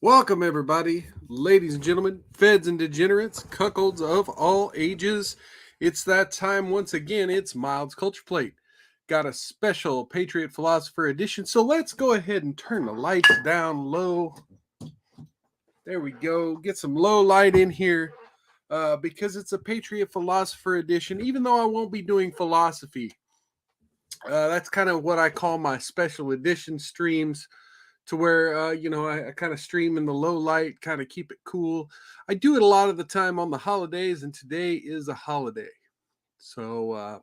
Welcome, everybody, ladies and gentlemen, feds and degenerates, cuckolds of all ages. It's that time once again. It's Mild's Culture Plate. Got a special Patriot Philosopher edition, so let's go ahead and turn the lights down low. There we go. Get some low light in here because it's a Patriot Philosopher edition, even though I won't be doing philosophy. That's kind of what I call my special edition streams to where I kind of stream in the low light, kind of keep it cool. I do it a lot of the time on the holidays, and today is a holiday, so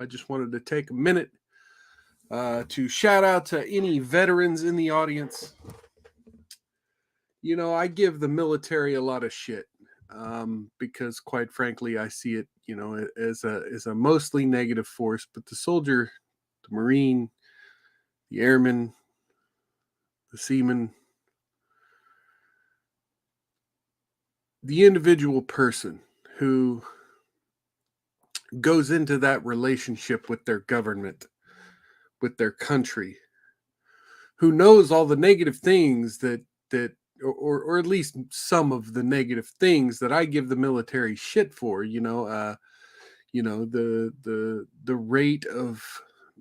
I just wanted to take a minute to shout out to any veterans in the audience. I give the military a lot of shit because, quite frankly, I see it, as a mostly negative force. But the soldier, the Marine, the airman, the seaman, the individual person who goes into that relationship with their government, with their country, who knows all the negative things or at least some of the negative things that I give the military shit for. The rate of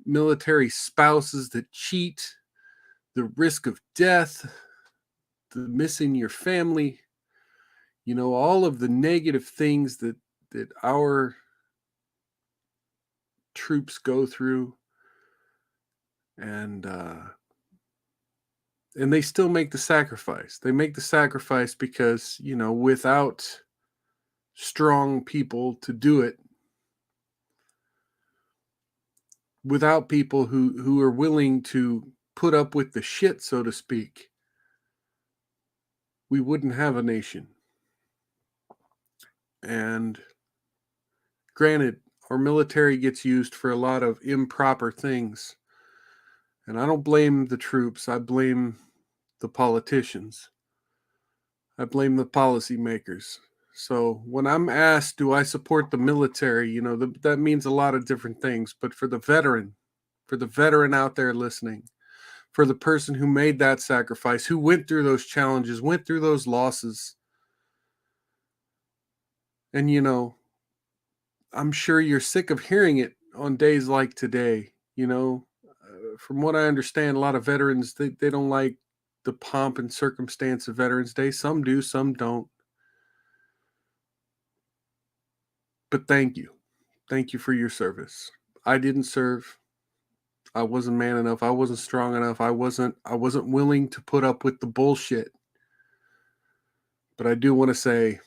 military spouses that cheat, the risk of death, the missing your family, all of the negative things that our troops go through, and they still make the sacrifice. They make the sacrifice because, without strong people to do it, without people who are willing to put up with the shit, so to speak, we wouldn't have a nation. And granted, our military gets used for a lot of improper things. And I don't blame the troops. I blame the politicians. I blame the policymakers. So when I'm asked, do I support the military, that means a lot of different things. But for the veteran out there listening, for the person who made that sacrifice, who went through those challenges, went through those losses, and, I'm sure you're sick of hearing it on days like today. From what I understand, a lot of veterans, they don't like the pomp and circumstance of Veterans Day. Some do, some don't. But thank you. Thank you for your service. I didn't serve. I wasn't man enough. I wasn't strong enough. I wasn't willing to put up with the bullshit. But I do want to say,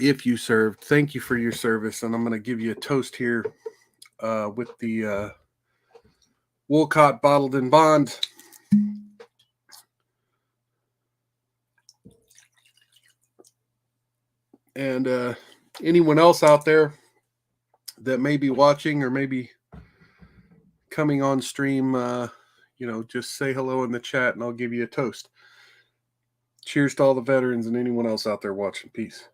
if you served, thank you for your service. And I'm going to give you a toast here with the Wolcott Bottled in Bond. And anyone else out there that may be watching or maybe coming on stream, just say hello in the chat and I'll give you a toast. Cheers to all the veterans and anyone else out there watching. Peace.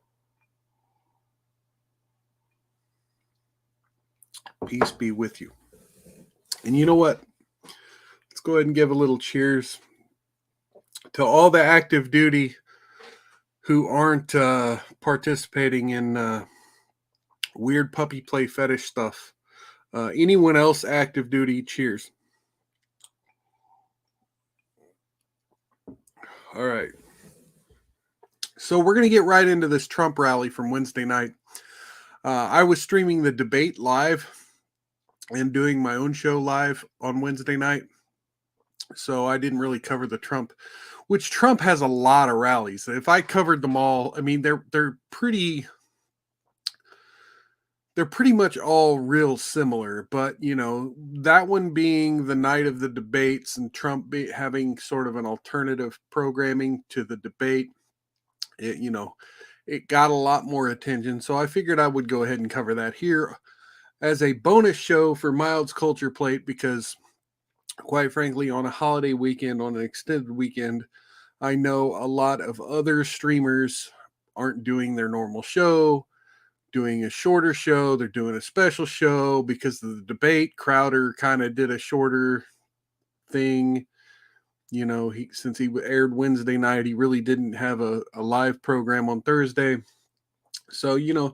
Peace be with you. And you know what? Let's go ahead and give a little cheers to all the active duty who aren't participating in weird puppy play fetish stuff. Anyone else active duty, cheers. All right. So we're going to get right into this Trump rally from Wednesday night. I was streaming the debate live and doing my own show live on Wednesday night. So I didn't really cover the Trump, which Trump has a lot of rallies. If I covered them all, I mean, they're pretty much all real similar, but that one being the night of the debates and Trump having sort of an alternative programming to the debate, it got a lot more attention. So I figured I would go ahead and cover that here as a bonus show for Mild's Culture Plate, because quite frankly, on a holiday weekend, on an extended weekend, I know a lot of other streamers aren't doing their normal show, doing a shorter show. They're doing a special show because of the debate. Crowder kind of did a shorter thing. You know, since he aired Wednesday night, he really didn't have a live program on Thursday. So, you know,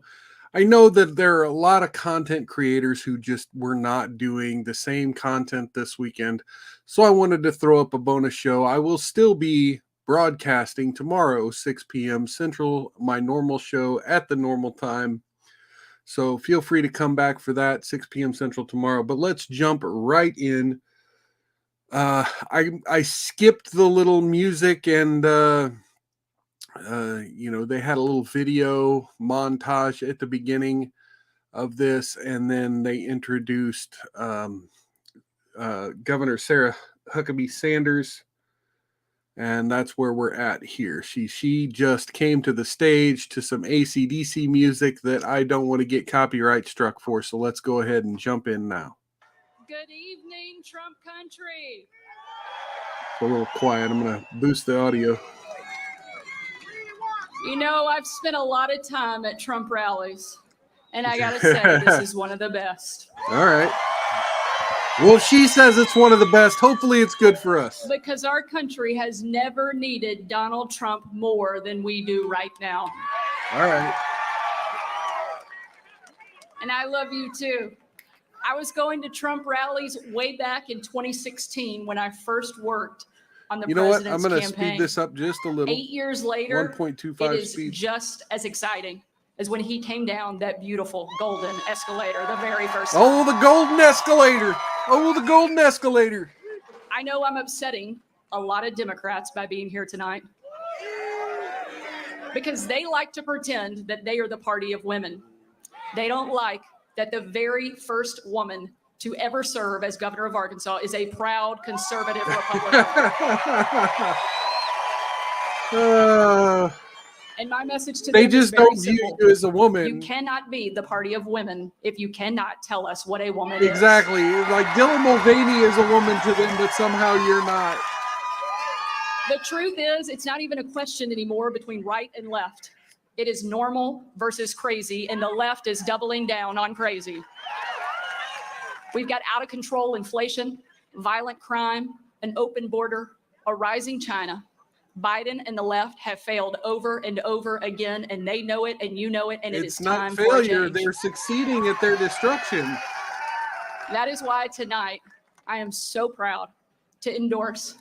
I know that there are a lot of content creators who just were not doing the same content this weekend. So I wanted to throw up a bonus show. I will still be broadcasting tomorrow, 6 p.m. Central, my normal show at the normal time. So feel free to come back for that, 6 p.m. Central tomorrow. But let's jump right in. I skipped the little music and you know, they had a little video montage at the beginning of this, and then they introduced Governor Sarah Huckabee Sanders, and that's where we're at here. She just came to the stage to some AC/DC music that I don't want to get copyright struck for, so let's go ahead and jump in now. Good evening, Trump country. It's a little quiet. I'm going to boost the audio. You know, I've spent a lot of time at Trump rallies, and I gotta say, this is one of the best. All right. Well, she says it's one of the best. Hopefully it's good for us. Because our country has never needed Donald Trump more than we do right now. All right. And I love you too. I was going to Trump rallies way back in 2016 when I first worked on the president's campaign. I'm going to speed this up just a little. 8 years later, 1.25 it is speed. Just as exciting as when he came down that beautiful golden escalator the very first time. Oh, the golden escalator. Oh, the golden escalator. I know I'm upsetting a lot of Democrats by being here tonight because they like to pretend that they are the party of women. They don't like that the very first woman to ever serve as governor of Arkansas is a proud conservative Republican. And my message to them they just is very don't view simple. you as a woman. You cannot be the party of women if you cannot tell us what a woman is. Exactly. Like Dylan Mulvaney is a woman to them, but somehow you're not. The truth is, it's not even a question anymore between right and left. It is normal versus crazy, and the left is doubling down on crazy. We've got out of control inflation, violent crime, an open border, a rising China. Biden and the left have failed over and over again, and they know it, and you know it, and it is time for a change. It's not failure. They're succeeding at their destruction. That is why tonight I am so proud to endorse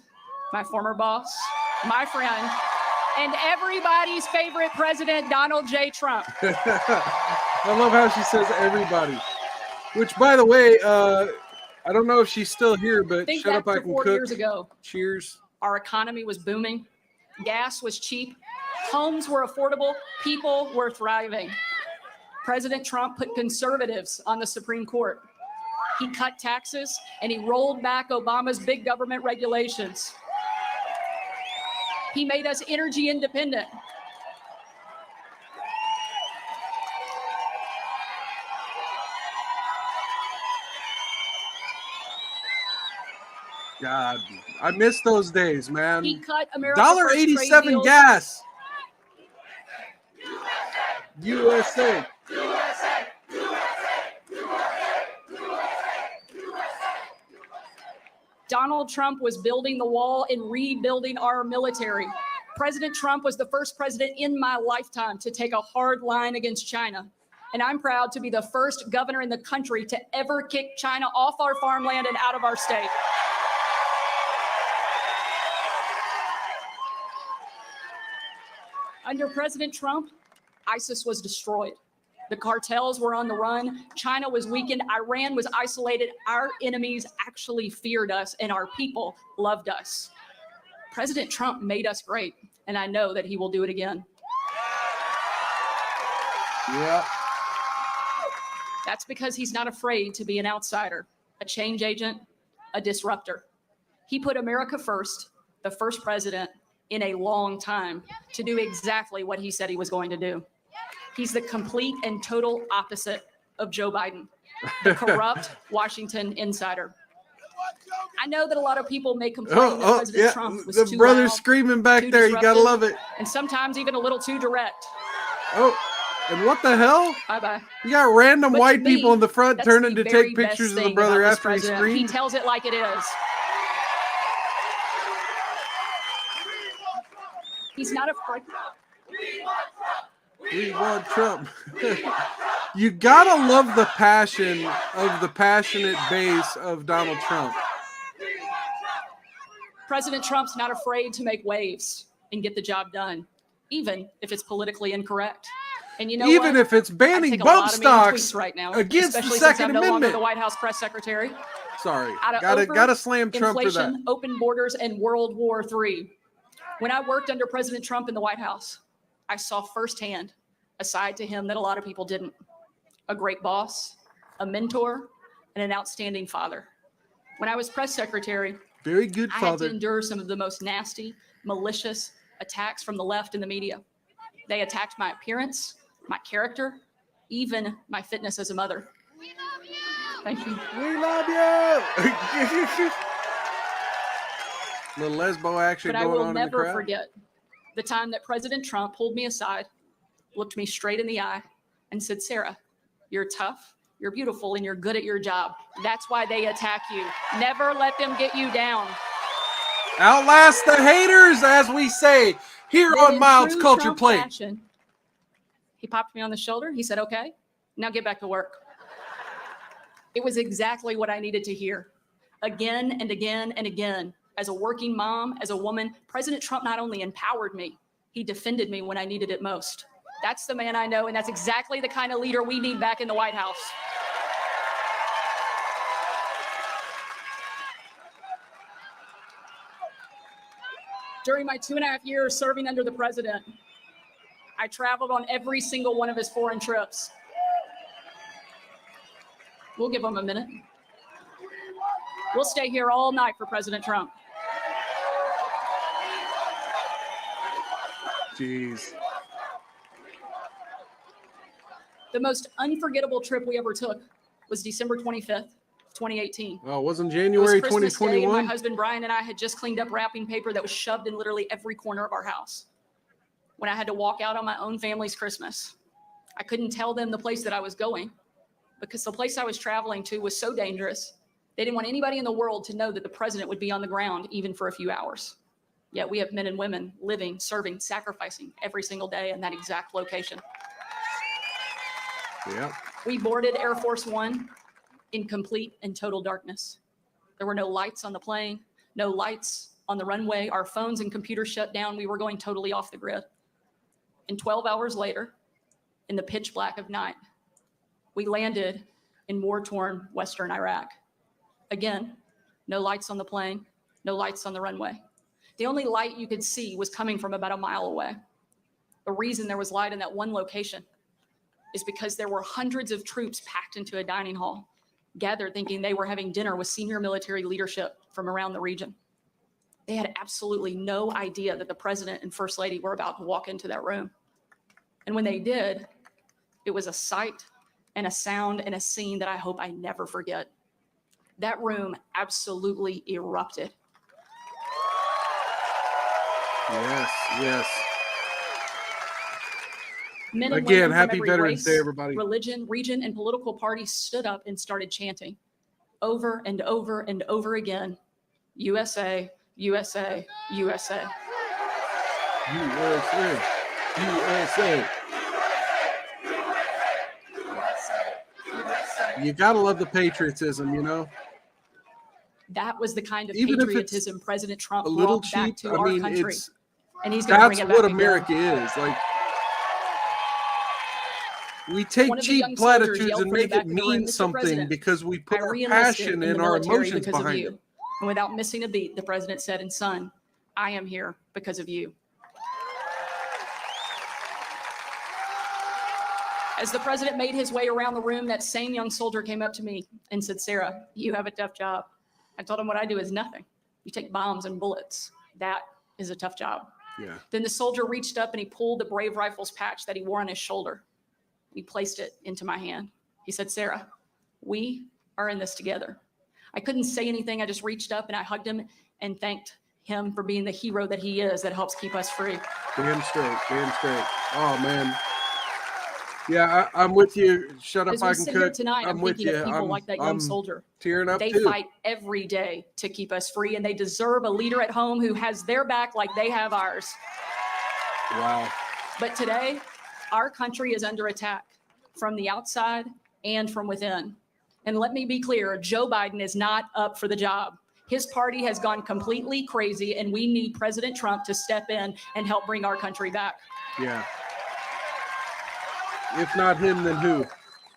my former boss, my friend, and everybody's favorite president, Donald J. Trump. I love how she says everybody. Which, by the way, I don't know if she's still here, but Think shut back up, I to can 4 cook. years ago. Cheers. Our economy was booming. Gas was cheap. Homes were affordable. People were thriving. President Trump put conservatives on the Supreme Court. He cut taxes, and he rolled back Obama's big government regulations. He made us energy independent. God, I miss those days, man. He cut America's first trade $1.87 deals. gas. USA. Donald Trump was building the wall and rebuilding our military. President Trump was the first president in my lifetime to take a hard line against China. And I'm proud to be the first governor in the country to ever kick China off our farmland and out of our state. Under President Trump, ISIS was destroyed. The cartels were on the run. China was weakened. Iran was isolated. Our enemies actually feared us, and our people loved us. President Trump made us great, and I know that he will do it again. Yeah. That's because he's not afraid to be an outsider, a change agent, a disruptor. He put America first, the first president in a long time, to do exactly what he said he was going to do. He's the complete and total opposite of Joe Biden, the corrupt Washington insider. I know that a lot of people may complain that President Trump was too loud, the brother's screaming back there. You gotta love it. And sometimes even a little too direct. Oh, and what the hell? Bye-bye. You got random But white to me, people in the front that's turning the to very take best pictures of the thing brother about this after he president. screamed. He tells it like it is. He's not afraid. We want Trump. You gotta love the passion of the passionate base of Donald Trump. President Trump's not afraid to make waves and get the job done, even if it's politically incorrect. And you know Even what? if it's I banning take a bump lot of mean stocks tweets right now, against the especially since Second I'm no longer Amendment. the White House press secretary. Sorry, Out of gotta slam Trump for that. inflation, open borders, and World War III. When I worked under President Trump in the White House, I saw firsthand a side to him that a lot of people didn't. A great boss, a mentor, and an outstanding father. When I was press secretary, Very good I had to father. endure some of the most nasty, malicious attacks from the left in the media. They attacked my appearance, my character, even my fitness as a mother. Thank you. We love you. Little lesbo action But I going will on in the never crowd. forget the time that President Trump pulled me aside, looked me straight in the eye, and said, Sarah, you're tough, you're beautiful, and you're good at your job. That's why they attack you. Never let them get you down. Outlast the haters, as we say here Then on in Miles true Culture Trump Plate. fashion, he popped me on the shoulder. He said, okay, now get back to work. It was exactly what I needed to hear. Again and again and again. As a working mom, as a woman, President Trump not only empowered me, he defended me when I needed it most. That's the man I know, and that's exactly the kind of leader we need back in the White House. During my 2.5 years serving under the president, I traveled on every single one of his foreign trips. We'll give him a minute. We'll stay here all night for President Trump. Jeez. The most unforgettable trip we ever took was December 25th, 2018. Oh, it wasn't It was January Christmas Day, and my 2021? husband Brian and I had just cleaned up wrapping paper that was shoved in literally every corner of our house. When I had to walk out on my own family's Christmas, I couldn't tell them the place that I was going because the place I was traveling to was so dangerous. They didn't want anybody in the world to know that the president would be on the ground even for a few hours. Yet we have men and women living, serving, sacrificing every single day in that exact location. Yeah. We boarded Air Force One in complete and total darkness. There were no lights on the plane, no lights on the runway. Our phones and computers shut down. We were going totally off the grid. And 12 hours later, in the pitch black of night, we landed in war-torn Western Iraq. Again, no lights on the plane, no lights on the runway. The only light you could see was coming from about a mile away. The reason there was light in that one location is because there were hundreds of troops packed into a dining hall, gathered thinking they were having dinner with senior military leadership from around the region. They had absolutely no idea that the president and first lady were about to walk into that room. And when they did, it was a sight and a sound and a scene that I hope I never forget. That room absolutely erupted. Yes, yes. Men and Again, women from happy every Veterans race, Day, everybody. religion, region, and political party stood up and started chanting over and over and over again, USA, USA, USA. USA, USA. You gotta love the patriotism, you know? That was the kind of Even if it's patriotism President Trump A little brought back cheap. to I our mean, country. it's And he's going to bring that's it back what again. America is. Like, we take One of the cheap young soldiers platitudes yelled and from the make back it of the room, mean "Mr. something President, because we put I our re-enlisted passion in and the our military emotions because of behind you." it. And without missing a beat, the president said, "And son, I am here because of you." As the president made his way around the room, that same young soldier came up to me and said, "Sarah, you have a tough job." I told him what I do is nothing. You take bombs and bullets. That is a tough job. Yeah. Then the soldier reached up and he pulled the Brave Rifles patch that he wore on his shoulder. He placed it into my hand. He said, "Sarah, we are in this together." I couldn't say anything. I just reached up and I hugged him and thanked him for being the hero that he is that helps keep us free. Damn straight. Damn straight. Oh, man. Yeah, I'm with you. Shut up, As we I can sit here cook. tonight, I'm with thinking you. of people like that young I'm soldier. tearing up They too. fight every day to keep us free, and they deserve a leader at home who has their back like they have ours. Wow. But today, our country is under attack from the outside and from within. And let me be clear, Joe Biden is not up for the job. His party has gone completely crazy, and we need President Trump to step in and help bring our country back. Yeah. If not him, then who?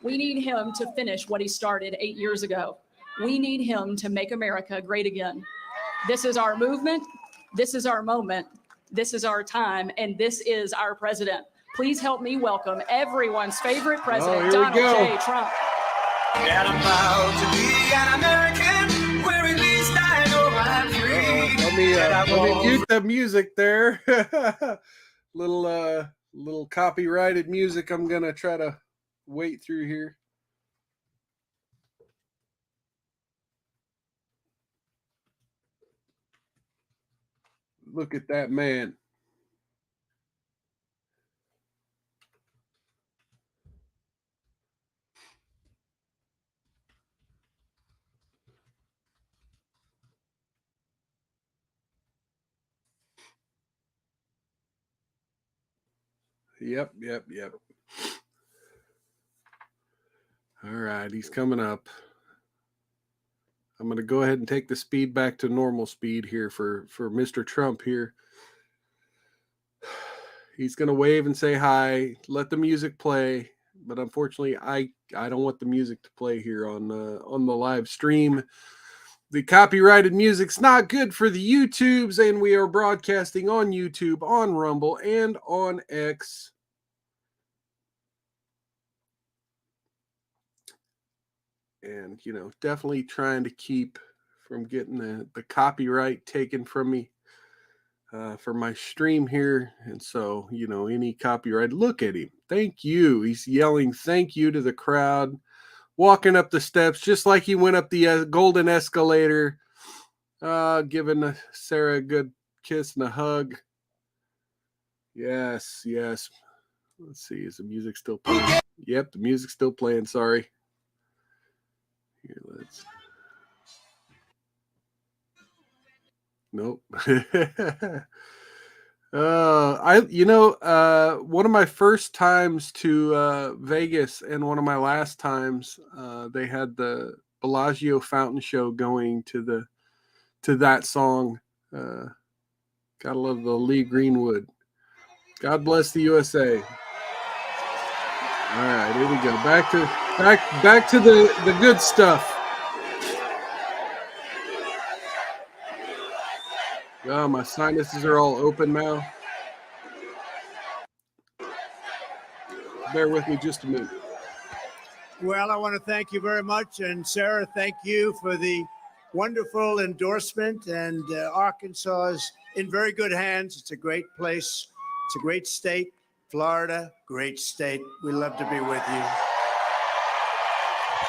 We need him to finish what he started 8 years ago. We need him to make America great again. This is our movement. This is our moment. This is our time. And this is our president. Please help me welcome everyone's favorite president, Donald J. Trump. And I'm proud to be an American, where at least I know I'm free. Let me mute the music there. Little copyrighted music. I'm gonna try to wait through here. Look at that man. Yep. All right, he's coming up. I'm going to go ahead and take the speed back to normal speed here for Mr. Trump here. He's going to wave and say hi, let the music play, but unfortunately I don't want the music to play here on the live stream. The copyrighted music's not good for the YouTubes, and we are broadcasting on YouTube, on Rumble, and on X. And, definitely trying to keep from getting the copyright taken from me for my stream here. And so, any copyright, look at him. Thank you. He's yelling thank you to the crowd, walking up the steps just like he went up the golden escalator, giving Sarah a good kiss and a hug. Yes. Let's see. Is the music still playing? Yep, the music's still playing. Sorry. Here, let's. Nope. One of my first times to Vegas and one of my last times, they had the Bellagio fountain show going to that song. Gotta love the Lee Greenwood. God bless the USA. All right, here we go. Back to the good stuff. Oh, my sinuses are all open now. Bear with me just a minute. Well, I want to thank you very much. And Sarah, thank you for the wonderful endorsement. And Arkansas is in very good hands. It's a great place. It's a great state. Florida, great state. We love to be with you.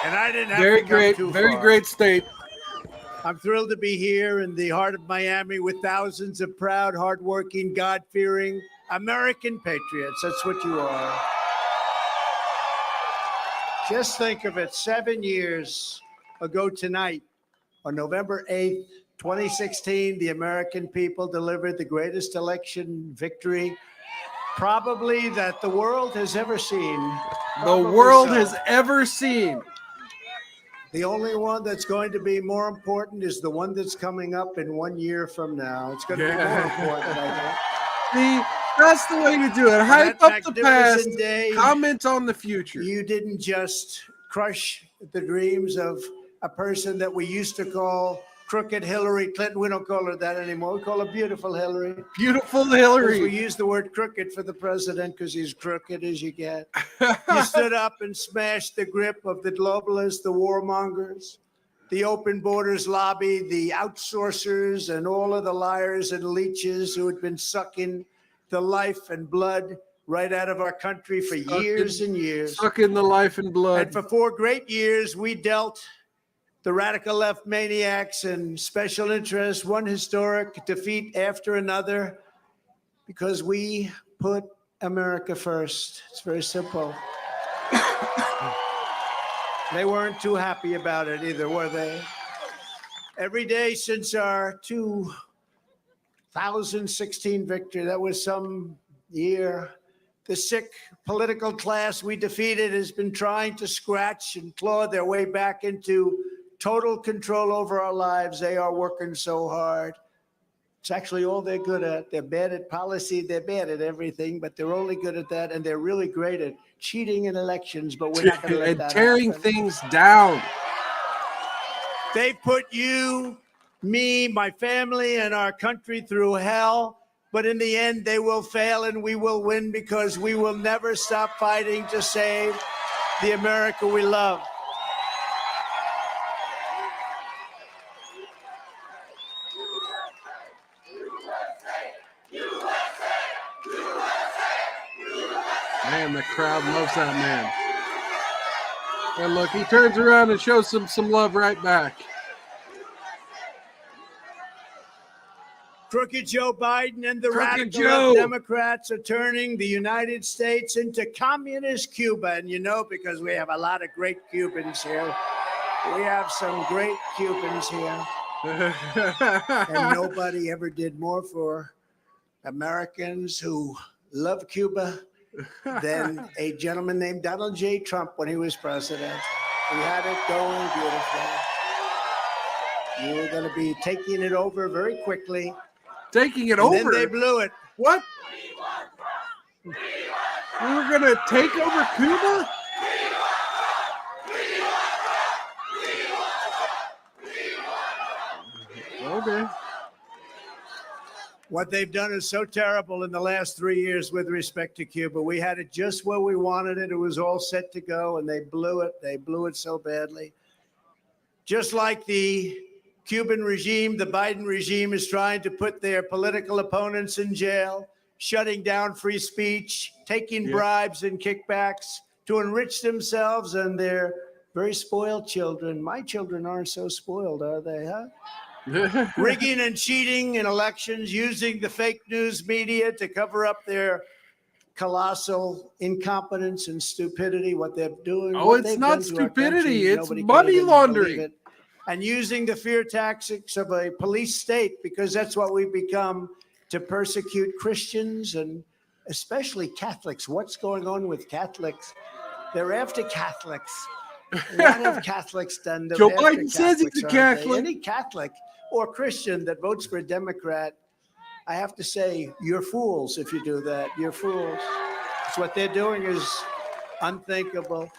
And I didn't have very to come great, too very far. great state. I'm thrilled to be here in the heart of Miami with thousands of proud, hardworking, God-fearing American patriots. That's what you are. Just think of it, 7 years ago tonight, on November 8th, 2016, the American people delivered the greatest election victory probably that the world has ever seen. The world has ever seen. The only one that's going to be more important is the one that's coming up in 1 year from now. It's going to be more important, I think. That's the way to do it. Hype up the past, day, comment on the future. You didn't just crush the dreams of a person that we used to call crooked Hillary Clinton. We don't call her that anymore. We call her beautiful Hillary. Beautiful Hillary. We use the word crooked for the president because he's crooked as you get. You stood up and smashed the grip of the globalists, the warmongers, the open borders lobby, the outsourcers, and all of the liars and leeches who had been sucking the life and blood right out of our country for years and years. Sucking the life and blood. And for 4 great years, we dealt the radical left maniacs and special interests one historic defeat after another because we put America first. It's very simple. They weren't too happy about it either, were they? Every day since our 2016 victory, that was some year. The sick political class we defeated has been trying to scratch and claw their way back into total control over our lives. They are working so hard. It's actually all they're good at. They're bad at policy. They're bad at everything, but they're only good at that. And they're really great at cheating in elections, but we're not going to let And that tearing happen. things down. They put you, me, my family, and our country through hell. But in the end, they will fail and we will win because we will never stop fighting to save the America we love. Man, the crowd loves that man. And look, he turns around and shows some love right back. Crooked Joe Biden and the Crooked radical Joe. left Democrats are turning the United States into communist Cuba. And you know, because we have a lot of great Cubans here. We have some great Cubans here. And nobody ever did more for Americans who love Cuba than a gentleman named Donald J. Trump when he was president. We had it going beautifully. You were going to be taking it over very quickly. Taking it And over. then they blew it. What? We were going to take over Cuba? Okay. What they've done is so terrible in the last 3 years with respect to Cuba. We had it just where we wanted it. It was all set to go, and they blew it. They blew it so badly. Just like the Cuban regime, the Biden regime is trying to put their political opponents in jail, shutting down free speech, taking bribes and kickbacks to enrich themselves and their very spoiled children. My children aren't so spoiled, are they, huh? Rigging and cheating in elections, using the fake news media to cover up their colossal incompetence and stupidity, what they're doing. Oh, what it's they've not done to our stupidity, country, it's nobody can money even laundering. believe it. And using the fear tactics of a police state, because that's what we've become, to persecute Christians and especially Catholics. What's going on with Catholics? They're after Catholics. What have Catholics done? They're Joe after Biden says he's a Catholics, aren't they? Catholic. Any Catholic or Christian that votes for a Democrat, I have to say, you're fools if you do that. You're fools. It's what they're doing is unthinkable.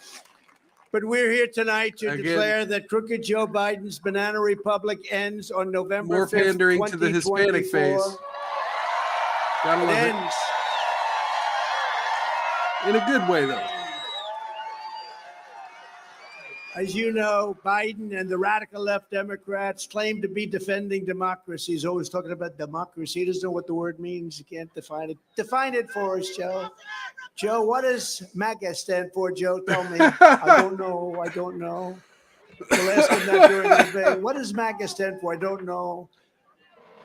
But we're here tonight to Again, declare that crooked Joe Biden's banana republic ends on November more 5th, pandering to the Hispanic 2024. face. Gotta It love it. ends. In a good way, though. As you know, Biden and the radical left Democrats claim to be defending democracy. He's always talking about democracy. He doesn't know what the word means. He can't define it. Define it for us, Joe. Joe, what does MAGA stand for, Joe? Tell me. I don't know. I don't know. We'll ask him that during the debate. What does MAGA stand for? I don't know.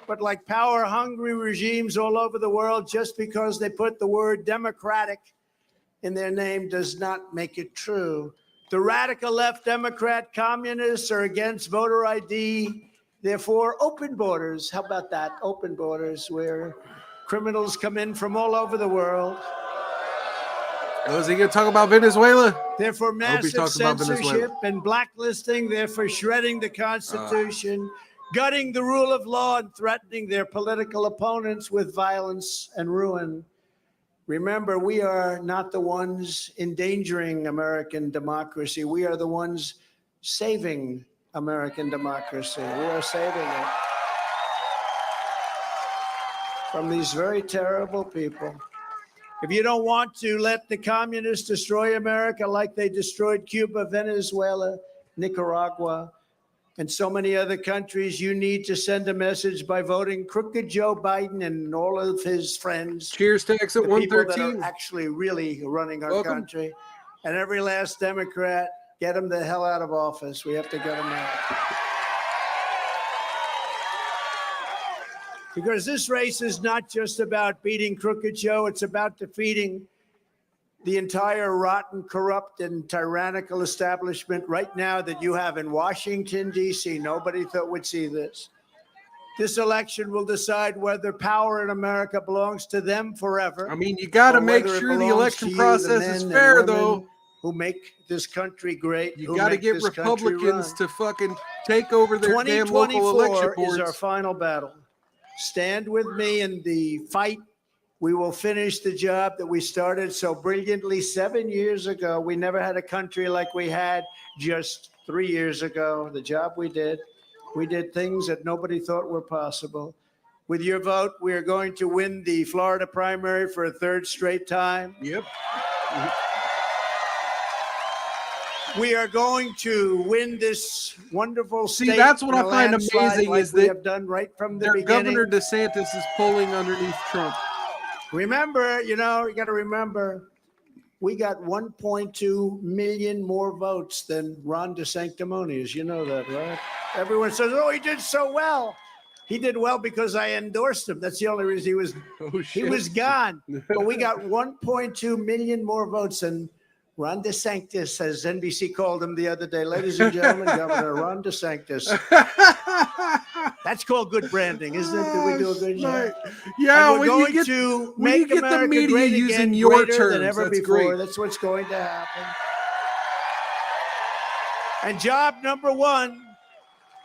But like power-hungry regimes all over the world, just because they put the word democratic in their name does not make it true. The radical left Democrat communists are against voter ID. Therefore, open borders. How about that? Open borders where criminals come in from all over the world. Oh, is he going to talk about Venezuela? They're for he massive talks about censorship Venezuela. and blacklisting. They're for shredding the Constitution, gutting the rule of law, and threatening their political opponents with violence and ruin. Remember, we are not the ones endangering American democracy. We are the ones saving American democracy. We are saving it from these very terrible people. If you don't want to let the communists destroy America like they destroyed Cuba, Venezuela, Nicaragua, and so many other countries, you need to send a message by voting crooked Joe Biden and all of his friends. Cheers to exit The people that 113. are actually really running our Welcome. country. And every last Democrat, get them the hell out of office. We have to get them out. Because this race is not just about beating crooked Joe, it's about defeating the entire rotten, corrupt, and tyrannical establishment right now that you have in Washington, D.C. Nobody thought would see this. This election will decide whether power in America belongs to them forever. I mean, you got to or make whether it sure the belongs election to you, process the is men and fair, women though. who make this country great. You who got to make get this country Republicans run. to fucking take over their damn local election 2024 is our boards. final battle. Stand with me in the fight. We will finish the job that we started so brilliantly 7 years ago. We never had a country like we had just 3 years ago. The job we did things that nobody thought were possible. With your vote, we are going to win the Florida primary for a third straight time. Yep. We are going to win this wonderful state. See, that's what in I a find landslide amazing like is we that have done right from the their beginning. Governor DeSantis is polling underneath Trump. Remember, you got to remember, we got 1.2 million more votes than Ron DeSanctimonious. You know that, right? Everyone says, "Oh, he did so well." He did well because I endorsed him. That's the only reason he was gone. But we got 1.2 million more votes than Ron DeSantis, as NBC called him the other day. Ladies and gentlemen, Governor Ron DeSantis. That's called good branding, isn't it? Did we do a good job? Yeah, And we're when you going get to when make you get America the media great using again, your greater than terms, ever that's before. great. That's what's going to happen. And job number one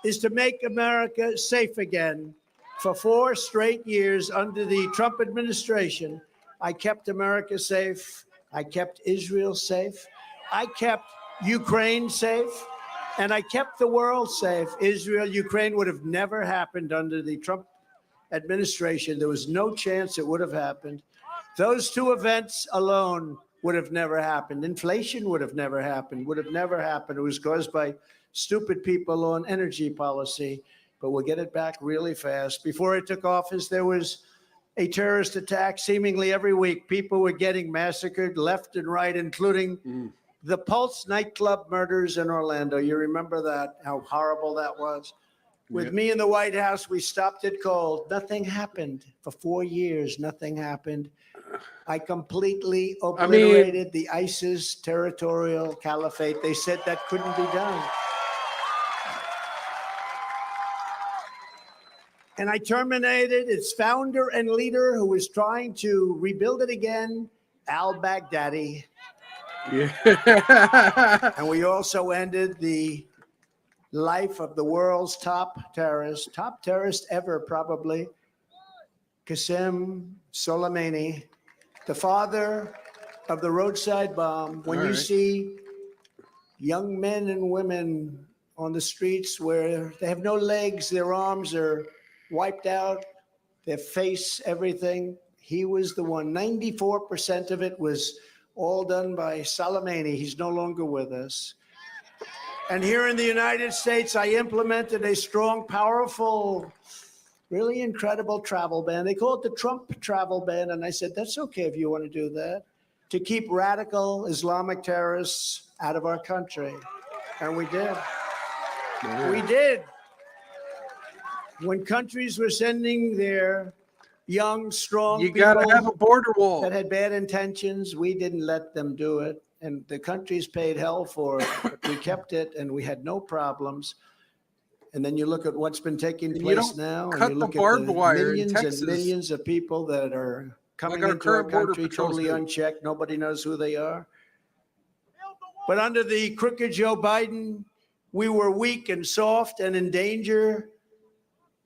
is to make America safe again. For 4 straight years under the Trump administration, I kept America safe. I kept Israel safe. I kept Ukraine safe. And I kept the world safe. Israel, Ukraine would have never happened under the Trump administration. There was no chance it would have happened. Those 2 events alone would have never happened. Inflation would have never happened, It was caused by stupid people on energy policy, but we'll get it back really fast. Before I took office, there was a terrorist attack seemingly every week. People were getting massacred left and right, including the Pulse nightclub murders in Orlando. You remember that, how horrible that was? With me in the White House, we stopped it cold. Nothing happened. For 4 years, nothing happened. I completely obliterated the ISIS territorial caliphate. They said that couldn't be done. And I terminated its founder and leader who was trying to rebuild it again, al-Baghdadi. Yeah. And we also ended the life of the world's top terrorist ever, probably, Qasem Soleimani, the father of the roadside bomb. When you see young men and women on the streets where they have no legs, their arms are wiped out, their face, everything, he was the one. 94% of it was all done by Soleimani. He's no longer with us. And here in the United States, I implemented a strong, powerful, really incredible travel ban. They call it the Trump travel ban. And I said, that's okay if you want to do that, to keep radical Islamic terrorists out of our country. And we did. We did. When countries were sending their young, strong You got to people have a border wall. that had bad intentions, we didn't let them do it. And the countries paid hell for it, but we kept it and we had no problems. And then you look at what's been taking And you place don't now, cut and you the look at barbed the wire in millions Texas. and millions of people that are coming Like our into our current border country patrols totally do. unchecked. Nobody knows who they are. But under the crooked Joe Biden, we were weak and soft and in danger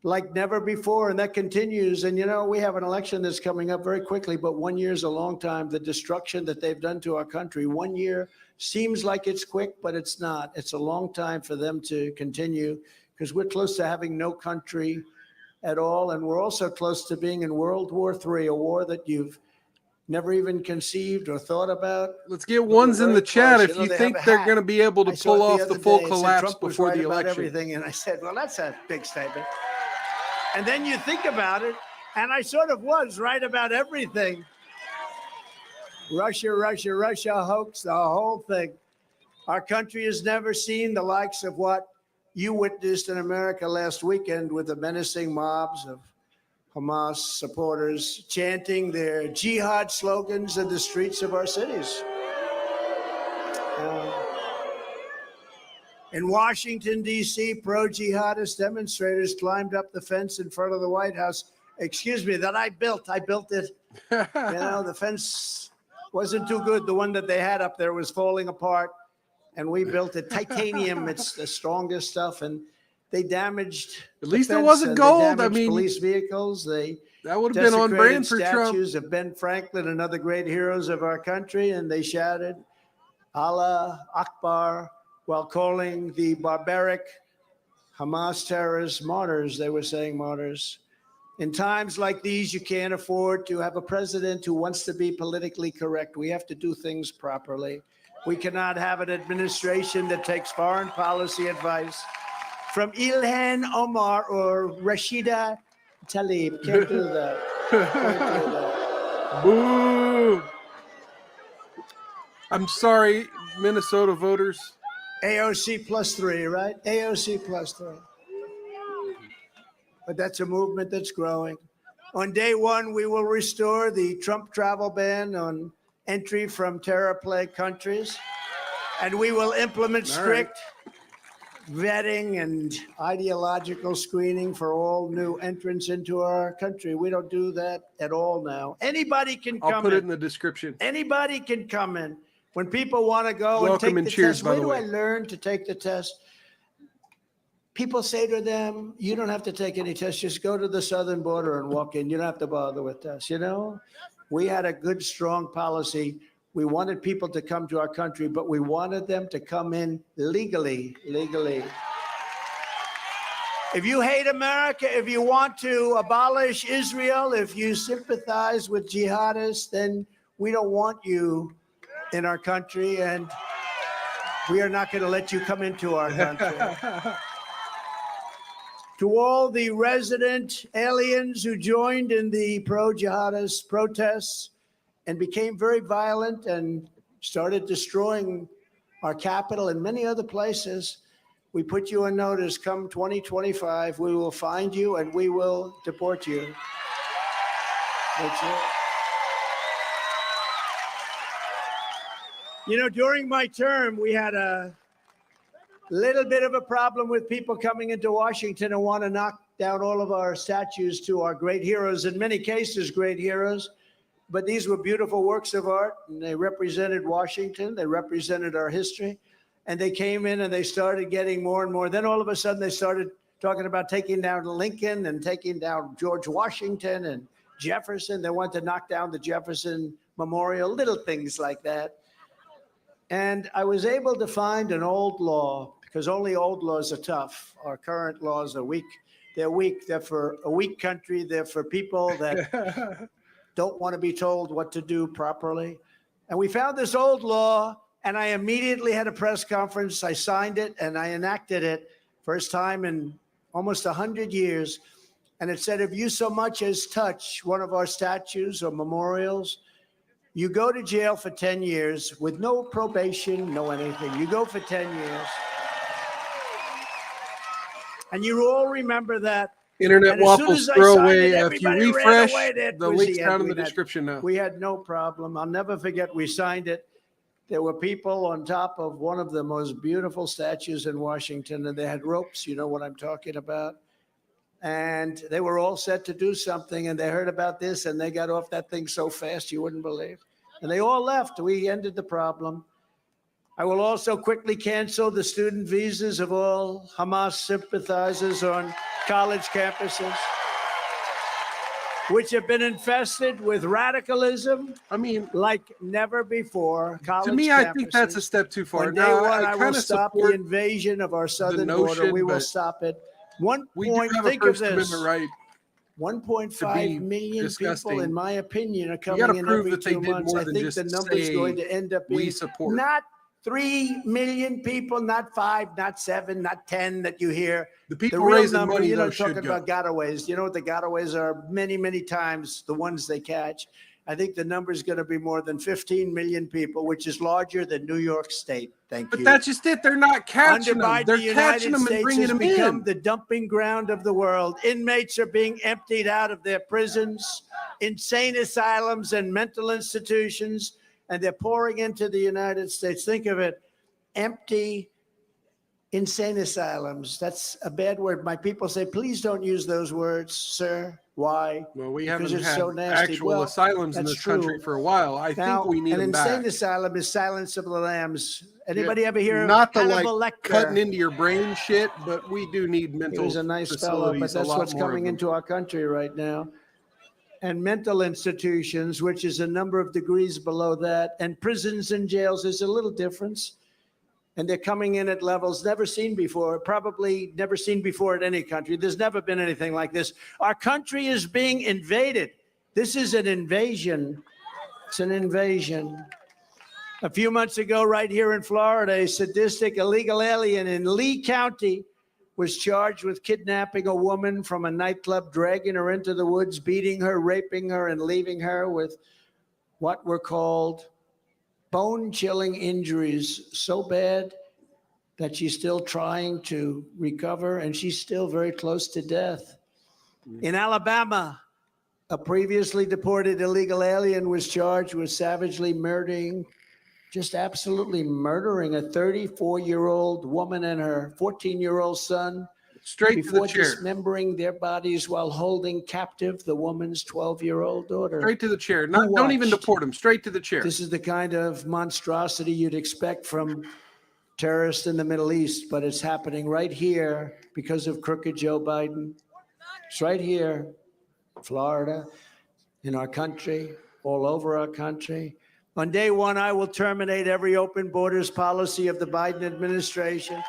like never before, and that continues. And, you know, we have an election that's coming up very quickly, but 1 year is a long time. The destruction that they've done to our country, 1 year seems like it's quick, but it's not. It's a long time for them to continue because we're close to having no country at all, and we're also close to being in World War III, a war that you've never even conceived or thought about. Let's get ones in the chat if you they think have a they're hat. going to be able to I saw pull it off the other full day. It said collapse Trump was before right the about election. everything, and I said, well, that's a big statement. And then you think about it, and I sort of was right about everything. Russia, Russia, Russia hoax, the whole thing. Our country has never seen the likes of what you witnessed in America last weekend with the menacing mobs of Hamas supporters chanting their jihad slogans in the streets of our cities. In Washington, D.C., pro-jihadist demonstrators climbed up the fence in front of the White House. Excuse me, that I built. I built it. You know, the fence wasn't too good. The one that they had up there was falling apart, and we built it. Titanium, it's the strongest stuff, and they damaged. At least it wasn't gold. I mean, police vehicles. They that would have been on brand for Trump. Statues of Ben Franklin and other great heroes of our country, and they shouted Allah Akbar while calling the barbaric Hamas terrorists martyrs. They were saying martyrs. In times like these, you can't afford to have a president who wants to be politically correct. We have to do things properly. We cannot have an administration that takes foreign policy advice from Ilhan Omar or Rashida Tlaib. Can't do that. Can't do that. Boo! I'm sorry, Minnesota voters. AOC +3, right? AOC +3. But that's a movement that's growing. On day one, we will restore the Trump travel ban on entry from terror-plagued countries. And we will implement strict vetting and ideological screening for all new entrants into our country. We don't do that at all now. Anybody can come in. I'll put it in the description. Anybody can come in. When people want to go Welcome and and take the cheers, test, by where the do way. I learn to take the test? People say to them, you don't have to take any tests. Just go to the southern border and walk in. You don't have to bother with tests. You know, we had a good, strong policy. We wanted people to come to our country, but we wanted them to come in legally. If you hate America, if you want to abolish Israel, if you sympathize with jihadists, then we don't want you in our country, and we are not going to let you come into our country. To all the resident aliens who joined in the pro-jihadist protests and became very violent and started destroying our capital and many other places, we put you on notice. Come 2025, we will find you and we will deport you. That's it. You know, during my term, we had a little bit of a problem with people coming into Washington and want to knock down all of our statues to our great heroes, in many cases, great heroes. But these were beautiful works of art, and they represented Washington. They represented our history. And they came in and they started getting more and more. Then all of a sudden, they started talking about taking down Lincoln and taking down George Washington and Jefferson. They wanted to knock down the Jefferson Memorial, little things like that. And I was able to find an old law, because only old laws are tough. Our current laws are weak. They're weak. They're for a weak country. They're for people that don't want to be told what to do properly. And we found this old law, and I immediately had a press conference. I signed it, and I enacted it. First time in almost 100 years. And it said, if you so much as touch one of our statues or memorials, you go to jail for 10 years with no probation, no anything. You go for 10 years. And you all remember that. Internet waffles throw away. If you refresh, the link's down in the description now. We had no problem. I'll never forget, we signed it. There were people on top of one of the most beautiful statues in Washington, and they had ropes. You know what I'm talking about? And they were all set to do something, and they heard about this, and they got off that thing so fast you wouldn't believe. And they all left. We ended the problem. I will also quickly cancel the student visas of all Hamas sympathizers on college campuses, which have been infested with radicalism. I mean, like never before. College to me, I think that's a step too far. On day one, I will stop the invasion of our southern border. We will stop it. We do have a First Amendment right. 1.5 million people, in my opinion, are coming in every 2 months. I think the number is going to end up being not 3 million people, not 5, not 7, not 10 that you hear. The people real raising number, money, you know, though, should talking go. about gotaways. You know what the gotaways are? Many, many times the ones they catch. I think the number is going to be more than 15 million people, which is larger than New York State. Thank you. But that's just it. They're not catching them. They're catching them and bringing them become in. the dumping ground of the world. Inmates are being emptied out of their prisons, insane asylums, and mental institutions, and they're pouring into the United States. Think of it, empty insane asylums. That's a bad word. My people say, please don't use those words, sir. Why? Well, we Because haven't it's had so nasty. actual Well, asylums in that's this country true. for a while. I think Now, we need an them insane back. asylum is Silence of the Lambs. Anybody ever hear Not of the Hannibal like Lecter? cutting into your brain shit, but we do need He mental was a nice fellow, facilities. but that's a lot what's more coming of them. into our country right now. And mental institutions, which is a number of degrees below that, and prisons and jails is a little difference. And they're coming in at levels never seen before, probably never seen before in any country. There's never been anything like this. Our country is being invaded. This is an invasion. It's an invasion. A few months ago, right here in Florida, a sadistic illegal alien in Lee County was charged with kidnapping a woman from a nightclub, dragging her into the woods, beating her, raping her, and leaving her with what were called bone-chilling injuries so bad that she's still trying to recover, and she's still very close to death. In Alabama, a previously deported illegal alien was charged with savagely murdering, just absolutely murdering a 34-year-old woman and her 14-year-old son Straight to before the chair. dismembering their bodies while holding captive the woman's 12-year-old daughter. Straight to the chair. Don't even watched? deport them. Straight to the chair. This is the kind of monstrosity you'd expect from terrorists in the Middle East, but it's happening right here because of crooked Joe Biden. It's right here, Florida, in our country, all over our country. On day one, I will terminate every open borders policy of the Biden administration,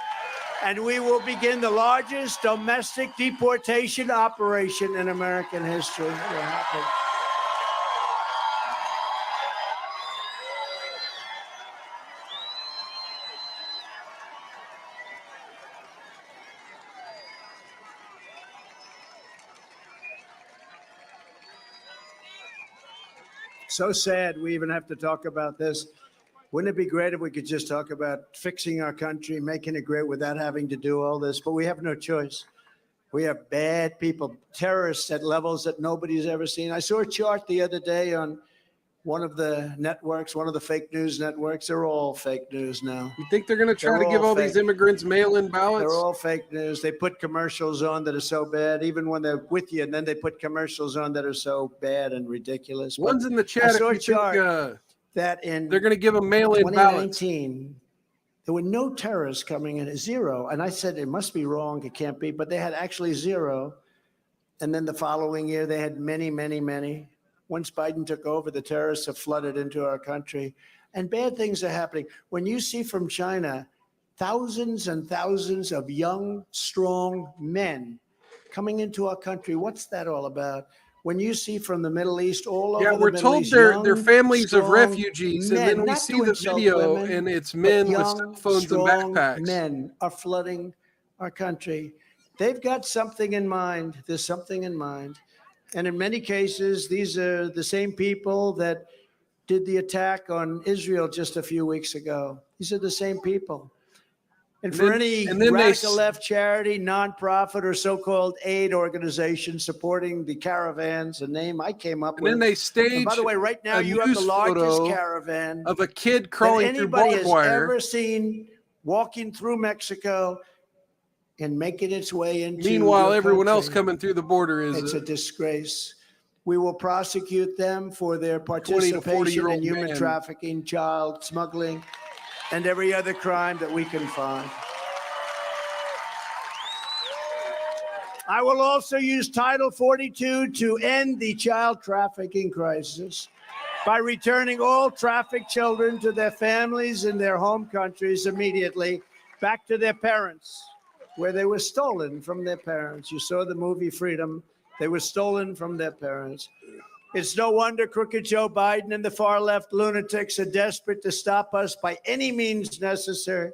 and we will begin the largest domestic deportation operation in American history. It will happen. So sad we even have to talk about this. Wouldn't it be great if we could just talk about fixing our country, making it great without having to do all this? But we have no choice. We have bad people, terrorists at levels that nobody's ever seen. I saw a chart the other day on one of the networks, one of the fake news networks. They're all fake news now. You think they're going to try They're to give all all these fake. immigrants mail-in ballots? They're all fake news. They put commercials on that are so bad, even when they're with you, and then they put commercials on that are so bad and ridiculous. But One's in the I chat. saw a If you think, chart that in they're going to give them mail-in ballots. 2019, there were no terrorists coming in, zero. And I said, it must be wrong. It can't be. But they had actually zero. And then the following year, they had many, many, many. Once Biden took over, the terrorists have flooded into our country. And bad things are happening. When you see from China, thousands and thousands of young, strong men coming into our country, what's that all about? When you see from the Middle East, all over Yeah, the we're Middle told East, they're young, families of strong refugees, and men, then we not see to the insult video, women, and it's but men with young, cell phones and strong backpacks. men are flooding our country. They've got something in mind. There's something in mind. And in many cases, these are the same people that did the attack on Israel just a few weeks ago. These are the same people. And for any radical left charity, nonprofit, or so-called aid organization supporting the caravans, a name I came up with. And then they stage. And by the way, right now you have the largest caravan of a kid that crawling through anybody barbed has wire. ever seen walking through Mexico and making its way into. Meanwhile, your everyone else country. coming through the border is It's a disgrace. We will prosecute them for their 20 to participation 40-year-old in human man. trafficking, child smuggling, and every other crime that we can find. I will also use Title 42 to end the child trafficking crisis by returning all trafficked children to their families in their home countries immediately, back to their parents, where they were stolen from their parents. You saw the movie Freedom. They were stolen from their parents. It's no wonder crooked Joe Biden and the far left lunatics are desperate to stop us by any means necessary.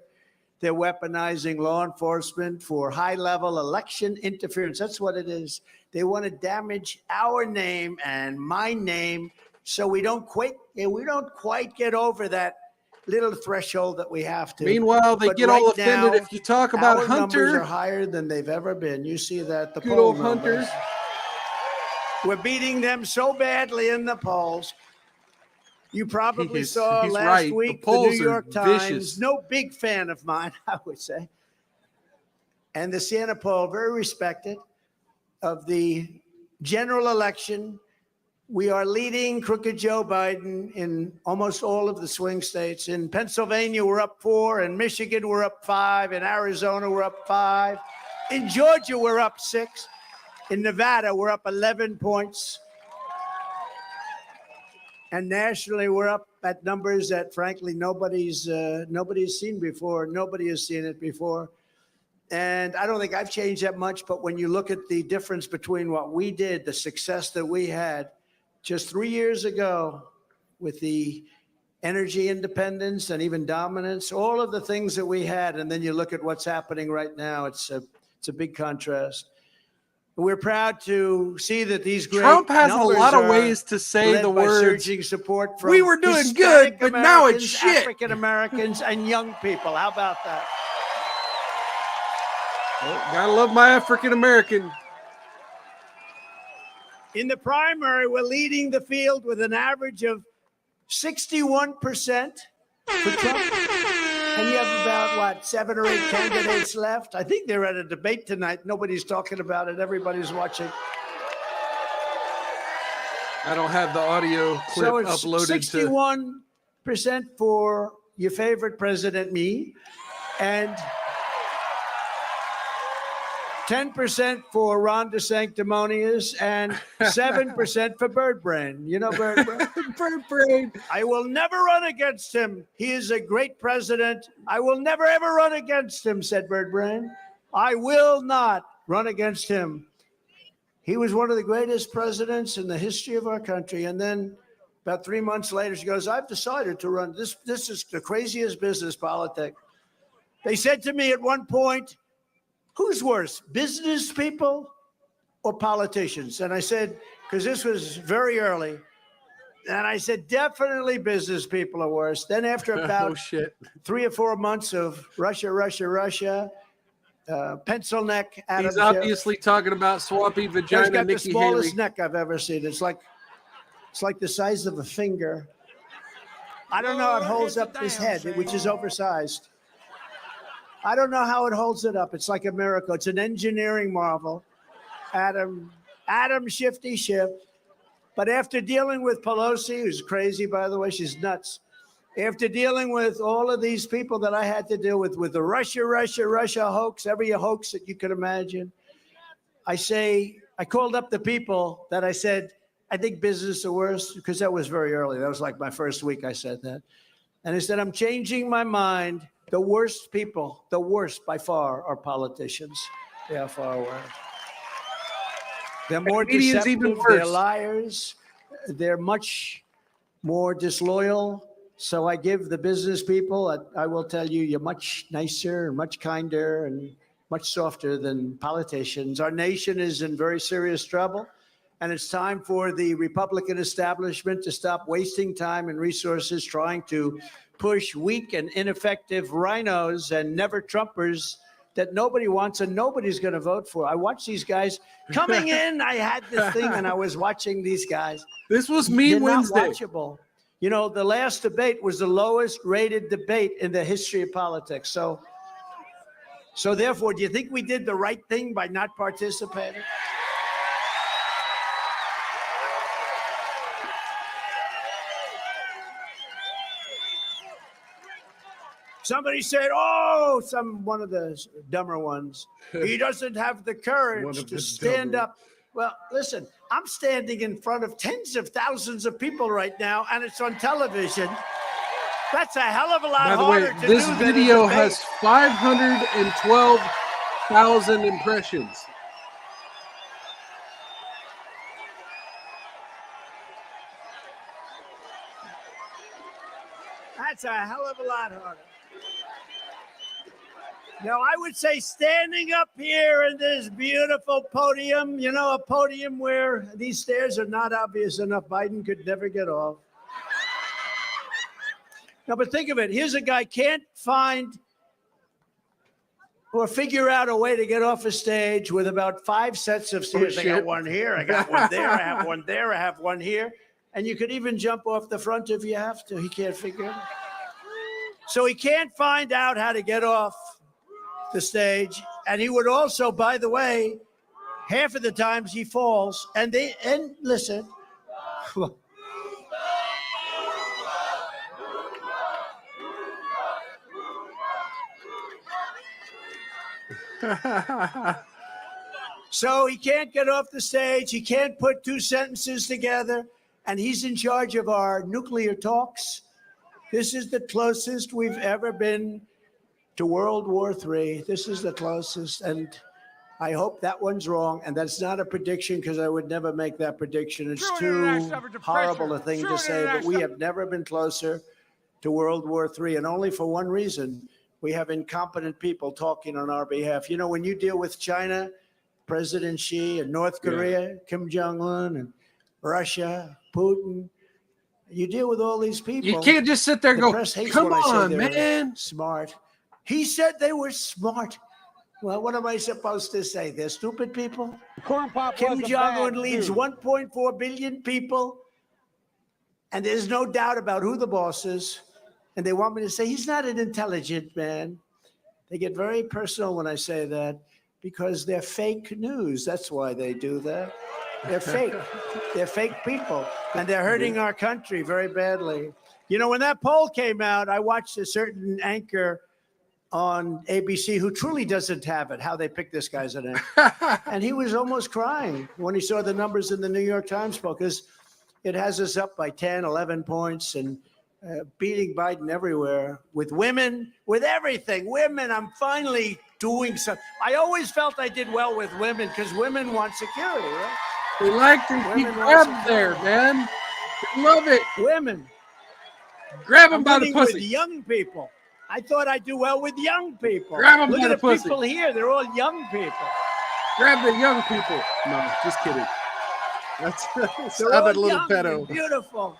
They're weaponizing law enforcement for high-level election interference. That's what it is. They want to damage our name and my name so we don't quite get over that little threshold that we have to. Meanwhile, they But get right all offended now, if you talk about our numbers Hunter. are higher than they've ever been. You see that, the Good poll old Hunter. numbers. We're beating them so badly in the polls. You probably saw he's last right. week The the New polls are York Times, vicious. no big fan of mine, I would say, and the Siena poll, very respected, of the general election. We are leading crooked Joe Biden in almost all of the swing states. In Pennsylvania, we're up 4. In Michigan, we're up 5. In Arizona, we're up 5. In Georgia, we're up 6. In Nevada, we're up 11 points. And nationally, we're up at numbers that, frankly, nobody's seen before. Nobody has seen it before. And I don't think I've changed that much. But when you look at the difference between what we did, the success that we had just 3 years ago with the energy independence and even dominance, all of the things that we had, and then you look at what's happening right now, it's a big contrast. We're proud to see that these great Trump has a numbers lot of are ways to say led the by words, surging support from "We were doing Hispanic good, but now it's Americans, shit." African Americans, and young people. How about that? Oh, gotta love my African American. In the primary, we're leading the field with an average of 61% for Trump. And you have about, what, 7 or 8 candidates left? I think they're at a debate tonight. Nobody's talking about it. Everybody's watching. I don't have the audio clip So it's uploaded 61% for your favorite president, me, and 10% for Ron DeSanctimonious, and 7% for Bird Brain. You know Bird Brain? Bird Brain. I will never run against him. He is a great president. I will never, ever run against him, said Bird Brain. I will not run against him. He was one of the greatest presidents in the history of our country. And then about 3 months later, she goes, I've decided to run. This is the craziest business politics. They said to me at one point, who's worse, business people or politicians? And I said, because this was very early, and I said, definitely business people are worse. Then after about 3 or 4 months of Russia, pencil neck Adam He's Schiff. obviously talking about swampy He's vagina got the Nikki smallest Haley. neck I've ever seen. It's like the size of a finger. I don't know how it holds up his head, which is oversized. I don't know how it holds it up. It's like a miracle. It's an engineering marvel. Adam Shifty Schiff. But after dealing with Pelosi, who's crazy, by the way, she's nuts. After dealing with all of these people that I had to deal with the Russia hoax, every hoax that you could imagine, I called up the people that I said, I think business are worse, because that was very early. That was like my first week I said that. And I said, I'm changing my mind. The worst people, the worst by far, are politicians. They are far worse. They're more Comedians deceptive. even worse. They're liars. They're much more disloyal. So I give the business people, I will tell you, you're much nicer and much kinder and much softer than politicians. Our nation is in very serious trouble. And it's time for the Republican establishment to stop wasting time and resources trying to push weak and ineffective rhinos and never Trumpers that nobody wants and nobody's going to vote for. I watched these guys coming in. I had this thing and I was watching these guys. This was me Wednesday. Not watchable. You know, the last debate was the lowest rated debate in the history of politics. So therefore, do you think we did the right thing by not participating? Somebody said, one of the dumber ones, he doesn't have the courage to stand up. Well, listen, I'm standing in front of tens of thousands of people right now, and it's on television. That's a hell of a lot harder to do. By the way, this video has 512,000 impressions. That's a hell of a lot harder. Now, I would say standing up here in this beautiful podium, you know, a podium where these stairs are not obvious enough. Biden could never get off. No, but think of it. Here's a guy can't find or figure out a way to get off a stage with about 5 sets of stairs. I got one here, I got one there, I have one there, I have one here. And you could even jump off the front if you have to. He can't figure it out. So he can't find out how to get off the stage. And he would also, by the way, half of the times he falls. And listen. So he can't get off the stage. He can't put two sentences together. And he's in charge of our nuclear talks. This is the closest we've ever been to World War III. This is the closest. And I hope that one's wrong. And that's not a prediction because I would never make that prediction. It's too horrible a thing to say. But we have never been closer to World War III. And only for one reason. We have incompetent people talking on our behalf. You know, when you deal with China, President Xi, and North Korea, Kim Jong-un, and Russia, Putin, you deal with all these people. You can't just sit there and go, come on, man. Smart. He said they were smart. Well, what am I supposed to say? They're stupid people? Kim Jong-un leads 1.4 billion people, and there's no doubt about who the boss is. And they want me to say, he's not an intelligent man. They get very personal when I say that because they're fake news. That's why they do that. They're fake. They're fake people. And they're hurting our country very badly. You know, when that poll came out, I watched a certain anchor on ABC who truly doesn't have it, how they picked this guy as an anchor. And he was almost crying when he saw the numbers in the New York Times poll because it has us up by 10, 11 points and beating Biden everywhere with women, with everything. Women, I'm finally doing something. I always felt I did well with women because women want security, right? They like to keep grabbed there, man. They love it. Women. Grab them by the pussy. With young people. I thought I'd do well with young people. Grab them Look by at the the pussy. people here. They're all young people. Grab the young people. No, just kidding. That's They're how all that little young pedo. and beautiful.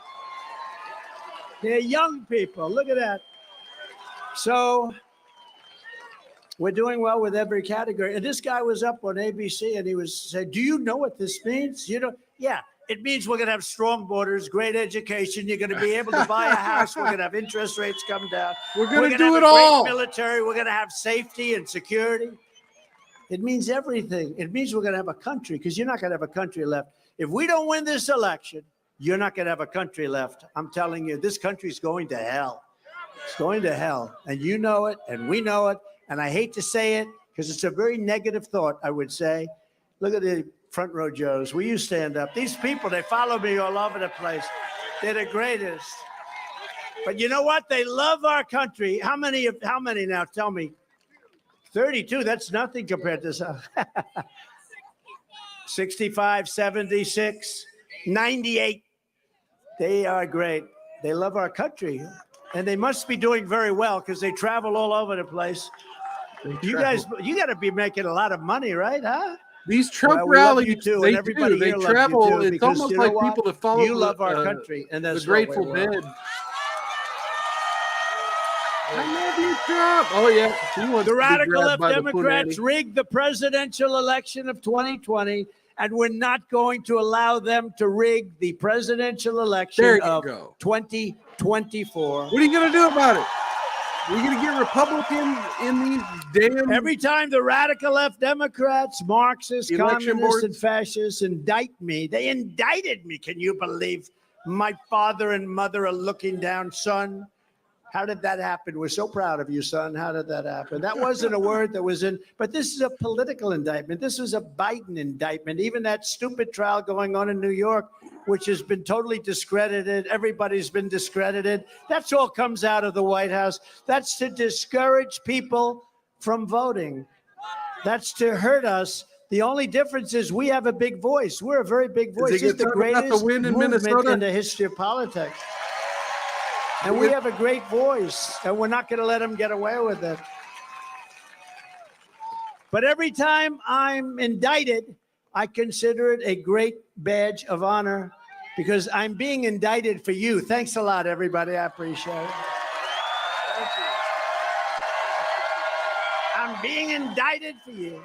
They're young people. Look at that. So we're doing well with every category. And this guy was up on ABC and he was saying, do you know what this means? You know, yeah, it means we're going to have strong borders, great education. You're going to be able to buy a house. We're going to have interest rates come down. We're going to gonna do have it a great all. Military. We're going to have safety and security. It means everything. It means we're going to have a country because you're not going to have a country left. If we don't win this election, you're not going to have a country left. I'm telling you, this country's going to hell. It's going to hell. And you know it, and we know it. And I hate to say it because it's a very negative thought, I would say. Look at the front row Joes. Will you stand up? These people, they follow me all over the place. They're the greatest. But you know what? They love our country. How many now? Tell me. 32, that's nothing compared to some. 65, 76, 98. They are great. They love our country. And they must be doing very well because they travel all over the place. You guys, you got to be making a lot of money, right? Huh? These Trump we love rallies, you too, they and everybody do. They here loves you travel. too, It's because almost you know like what? people that follow You love our country, and that's the Grateful what we love. Dead. I love you, Trump. Oh, yeah. He wants The to be radical grabbed left by the Democrats punani. rigged the presidential election of 2020, and we're not going to allow them to rig the presidential There election you of go. 2024. What are you going to do about it? Are you going to get Republicans in these damn... Every time the radical left Democrats, Marxists, Election communists, boards? and fascists indict me, they indicted me. Can you believe my father and mother are looking down, son? How did that happen? We're so proud of you, son. How did that happen? That wasn't a word that was in, but this is a political indictment. This was a Biden indictment. Even that stupid trial going on in New York, which has been totally discredited. Everybody's been discredited. That's all comes out of the White House. That's to discourage people from voting. That's to hurt us. The only difference is we have a big voice. We're a very big voice. Is he It's the gonna talk about the greatest win in movement Minnesota? in the history of politics. And we have a great voice, and we're not going to let them get away with it. But every time I'm indicted, I consider it a great badge of honor because I'm being indicted for you. Thanks a lot, everybody. I appreciate it. Thank you. I'm being indicted for you.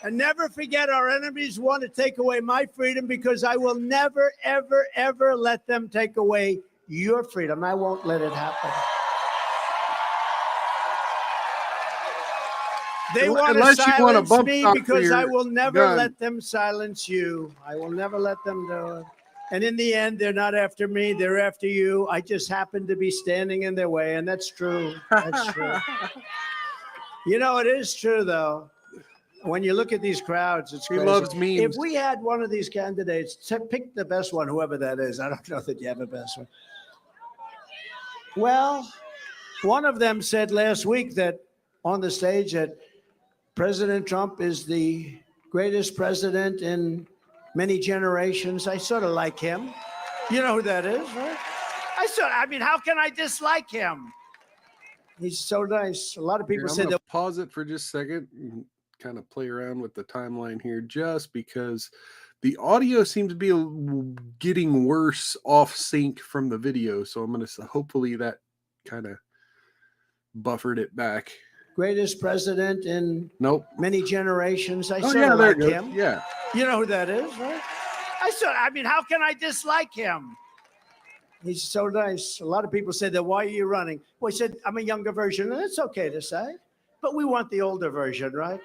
And never forget, our enemies want to take away my freedom because I will never, ever, ever let them take away your freedom. I won't let it happen. They want to Unless you want to silence bump me stock for because I your will never gun. let them silence you. I will never let them do it. And in the end, they're not after me. They're after you. I just happen to be standing in their way. And that's true. That's true. You know, it is true, though. When you look at these crowds, it's He crazy. loves memes. If we had one of these candidates, pick the best one, whoever that is. I don't know that you have a best one. Well, one of them said last week that on the stage that President Trump is the greatest president in many generations. I sort of like him. You know who that is, right? I mean, how can I dislike him? He's so nice. A lot of people I'm say gonna that. pause it for just a second and kind of play around with the timeline here, just because the audio seems to be getting worse off sync from the video. So I'm gonna hopefully that kind of buffered it back. Greatest president in Nope. many generations. I Oh sort yeah, of there like it goes. him. Yeah. You know who that is, right? I mean, how can I dislike him? He's so nice. A lot of people say that, why are you running? Well, he said, I'm a younger version, and it's okay to say, but we want the older version, right?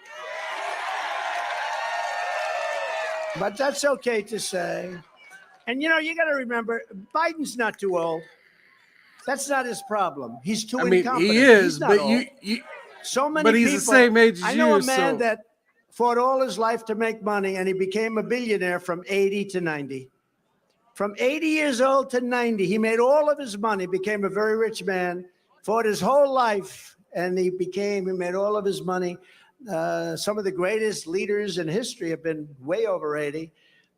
But that's okay to say. And you know, you got to remember, Biden's not too old. That's not his problem. He's too I mean, incompetent. he is, He's not but old. you So many but he's people, the same age as I know you, a man so- that fought all his life to make money, and he became a billionaire from 80 to 90. From 80 years old to 90, he made all of his money, became a very rich man, fought his whole life, and he made all of his money. Some of the greatest leaders in history have been way over 80.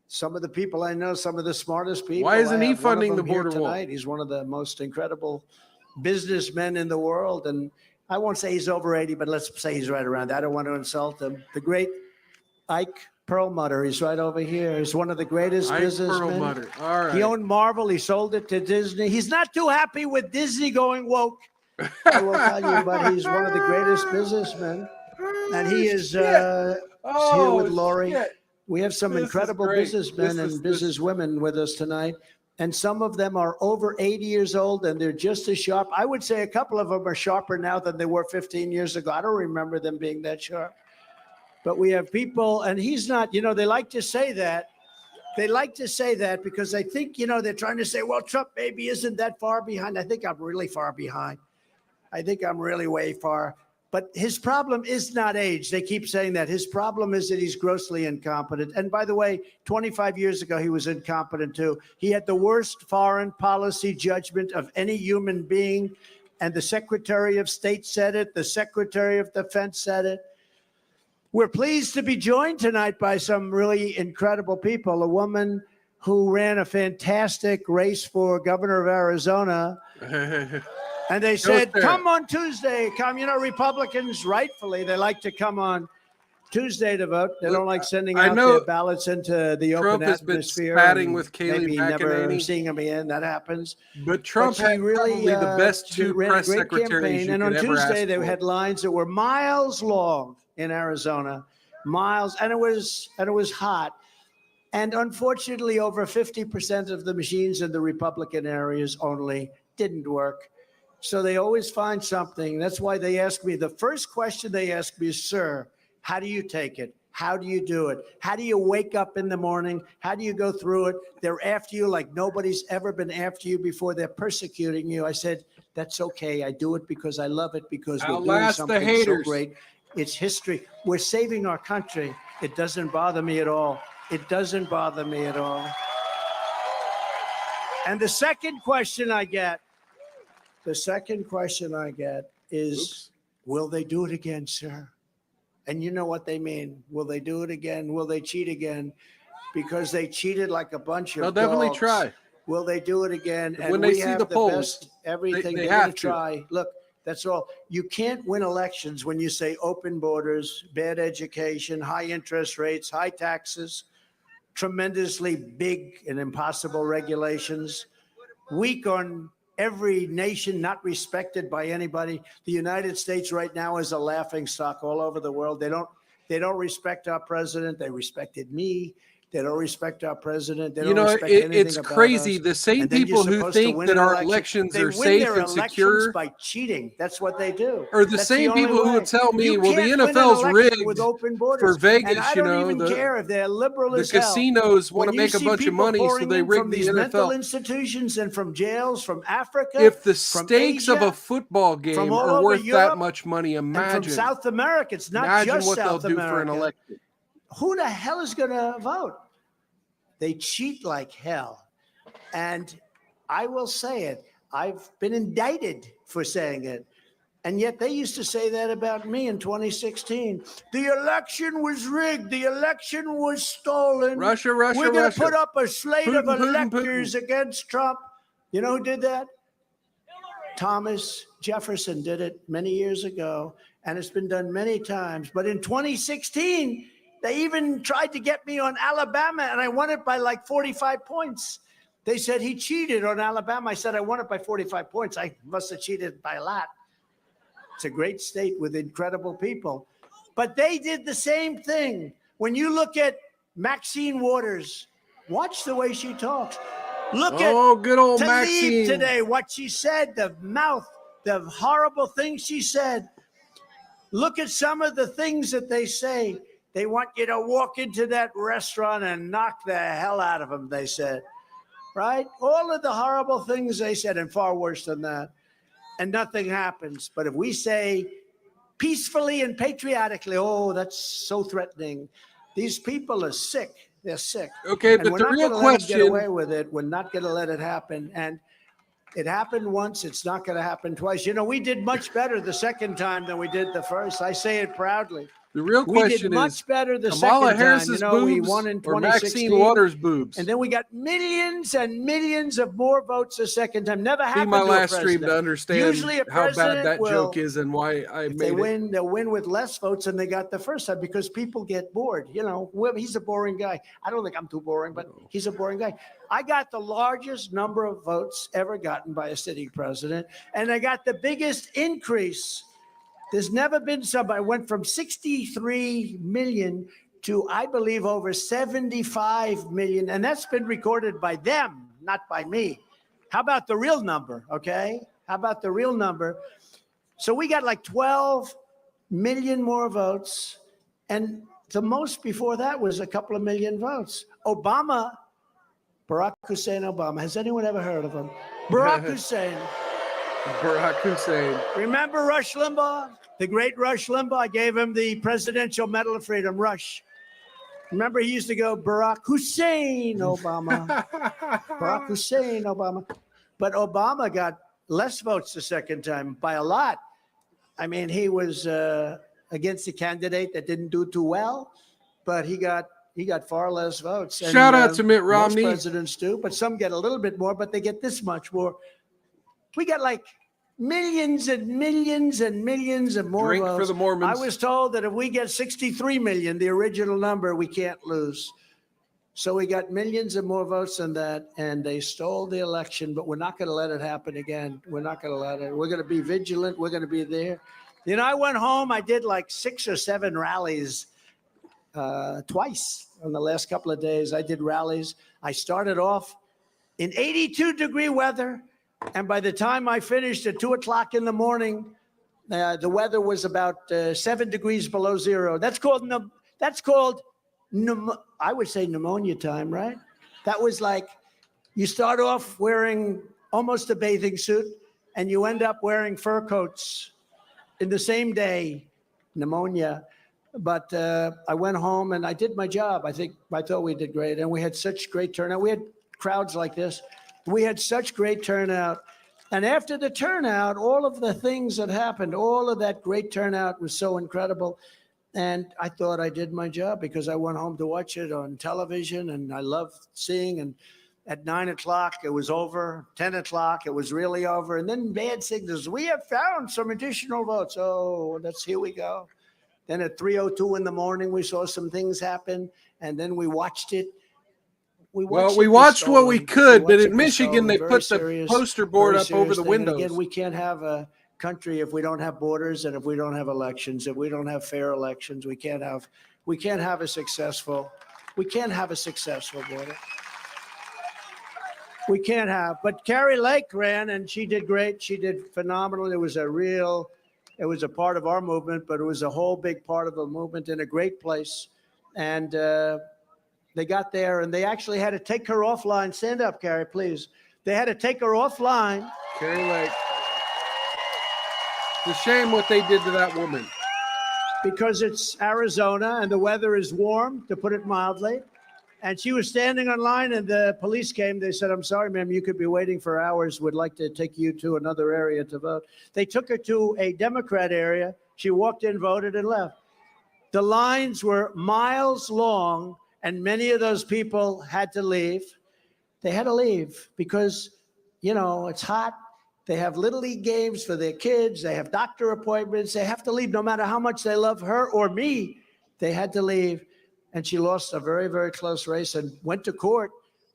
Some of the people I know, some of the smartest people. Why isn't I he have one of funding the them here border wall? tonight. He's one of the most incredible businessmen in the world. And I won't say he's over 80, but let's say he's right around that. I don't want to insult him. The great Ike Perlmutter, he's right over here. He's one of the greatest Ike businessmen. Perlmutter. All right. He owned Marvel. He sold it to Disney. He's not too happy with Disney going woke. I will tell you, but he's one of the greatest businessmen. And he is here with Lori. Shit. We have some This is incredible great. businessmen and businesswomen with us tonight. And some of them are over 80 years old, and they're just as sharp. I would say a couple of them are sharper now than they were 15 years ago. I don't remember them being that sharp. But we have people, and he's not, you know, they like to say that. They like to say that because I think, you know, they're trying to say, well, Trump maybe isn't that far behind. I think I'm really far behind. I think I'm really way far. But his problem is not age. They keep saying that. His problem is that he's grossly incompetent. And by the way, 25 years ago, he was incompetent too. He had the worst foreign policy judgment of any human being. And the Secretary of State said it. The Secretary of Defense said it. We're pleased to be joined tonight by some really incredible people. A woman who ran a fantastic race for governor of Arizona. And they said, come on Tuesday. Come, you know, Republicans, rightfully, they like to come on Tuesday to vote. They don't like sending out their ballots into the Trump open has been atmosphere. spatting with Kayleigh maybe never McEnany. seeing them again. That happens. But Trump had probably the best two ran a press great secretaries campaign. you And could on ever Tuesday, ask they for. had lines that were miles long in Arizona, miles, and it was hot. And unfortunately, over 50% of the machines in the Republican areas only didn't work. So they always find something. That's why they ask me, the first question they ask me is, sir, how do you take it? How do you do it? How do you wake up in the morning? How do you go through it? They're after you like nobody's ever been after you before. They're persecuting you. I said, that's okay. I do it because I love it, because we're doing Outlast the something so haters. great. It's history. We're saving our country. It doesn't bother me at all. It doesn't bother me at all. And the second question I get is, will they do it again, sir? And you know what they mean. Will they do it again? Will they cheat again? Because they cheated like a bunch of They'll definitely dogs. try. Will they do it again? And When they we see have the polls, best everything. they They're going have to to. try. Look, that's all. You can't win elections when you say open borders, bad education, high interest rates, high taxes, tremendously big and impossible regulations, weak on every nation, not respected by anybody. The United States right now is a laughing stock all over the world. They don't respect our president. They respected me. They don't respect our president. They You don't know, respect anything it's about crazy. us. The same And then you're people who supposed to think win that an our election. elections They are win safe their and elections secure by cheating. That's what they do. are the That's same only people who way. would tell me, You well, the can't win an NFL's election with rigged open borders. for Vegas. And I You don't know, even care if they're liberal the as hell. casinos want When to you make a see bunch of people money, so pouring they in rig from the these mental NFL. institutions and from jails, from Africa, If the from stakes of a Asia, football from game all are over worth that Europe, much money, and from imagine South America, it's not just what they'll South do for an America. election. Who the hell is going to vote? They cheat like hell. And I will say it. I've been indicted for saying it. And yet they used to say that about me in 2016. The election was rigged. The election was stolen. Russia, We're going to Russia. put up a slate of Putin, Putin, electors Putin. against Trump. You know who did that? Thomas Jefferson did it many years ago, and it's been done many times. But in 2016, they even tried to get me on Alabama, and I won it by like 45 points. They said he cheated on Alabama. I said I won it by 45 points. I must have cheated by a lot. It's a great state with incredible people. But they did the same thing. When you look at Maxine Waters, watch the way she talks. Look at Good old Tlaib Maxine today, what she said, the mouth, the horrible things she said. Look at some of the things that they say. They want you to walk into that restaurant and knock the hell out of them, they said. Right? All of the horrible things they said, and far worse than that. And nothing happens. But if we say peacefully and patriotically, oh, that's so threatening. These people are sick. They're sick. Okay, And but we're the not real going to let them get question, away with it. We're not going to let it happen. And it happened once. It's not going to happen twice. You know, we did much better the second time than we did the first. I say it proudly. the real We did question much is better the Kamala second Harris's time. You know, we boobs won in or 2016. Maxine Waters' boobs? And then we got millions and millions of more votes the second time. Never See happened my to a last stream president. to understand Usually a how bad president that will, joke is and why I if made they it. win, they'll win with less votes than they got the first time because people get bored. You know, he's a boring guy. I don't think I'm too boring, but he's a boring guy. I got the largest number of votes ever gotten by a sitting president, and I got the biggest increase. There's never been somebody. I went from 63 million to, I believe, over 75 million, and that's been recorded by them, not by me. How about the real number, okay? How about the real number? So we got like 12 million more votes, and the most before that was a couple of million votes. Obama, Barack Hussein Obama, has anyone ever heard of him? Barack Hussein. Barack Hussein. Remember Rush Limbaugh? The great Rush Limbaugh. I gave him the Presidential Medal of Freedom, Rush. Remember, he used to go, Barack Hussein Obama. Barack Hussein Obama. But Obama got less votes the second time by a lot. I mean, he was against a candidate that didn't do too well, but he got far less votes. Shout out to Mitt Romney. Most presidents do, but some get a little bit more, but they get this much more. We got like millions and millions and millions of more Drink votes. for the Mormons. I was told that if we get 63 million, the original number, we can't lose. So we got millions of more votes than that, and they stole the election, but we're not going to let it happen again. We're not going to let it. We're going to be vigilant. We're going to be there. You know, I went home. I did like 6 or 7 rallies twice in the last couple of days. I did rallies. I started off in 82-degree weather, and by the time I finished at 2 o'clock in the morning, the weather was about 7 degrees below zero. That's called I would say pneumonia time, right? That was like you start off wearing almost a bathing suit and you end up wearing fur coats in the same day, pneumonia. But I went home and I did my job. I thought we did great. And we had such great turnout. We had crowds like this. We had such great turnout. And after the turnout, all of the things that happened, all of that great turnout was so incredible. And I thought I did my job because I went home to watch it on television, and I loved seeing. And at 9 o'clock, it was over. 10 o'clock, it was really over. And then bad signals. We have found some additional votes. Oh, here we go. Then at 3:02 in the morning, we saw some things happen, and then we watched it. We watched what we could, but in Michigan, they put the poster board up over the windows. Again, we can't have a country if we don't have borders and if we don't have elections, if we don't have fair elections. We can't have a successful We can't have a successful border. We can't have. But Carrie Lake ran, and she did great. She did phenomenal. It was a part of our movement, but it was a whole big part of the movement in a great place. And they got there, and they actually had to take her offline. Stand up, Carrie, please. They had to take her offline. Carrie Lake. It's a shame what they did to that woman. Because it's Arizona and the weather is warm, to put it mildly. And she was standing in line, and the police came. They said, "I'm sorry, ma'am, you could be waiting for hours. Would like to take you to another area to vote." They took her to a Democrat area. She walked in, voted, and left. The lines were miles long, and many of those people had to leave. They had to leave because, it's hot. They have Little League games for their kids. They have doctor appointments. They have to leave no matter how much they love her or me. They had to leave. And she lost a very, very close race and went to court.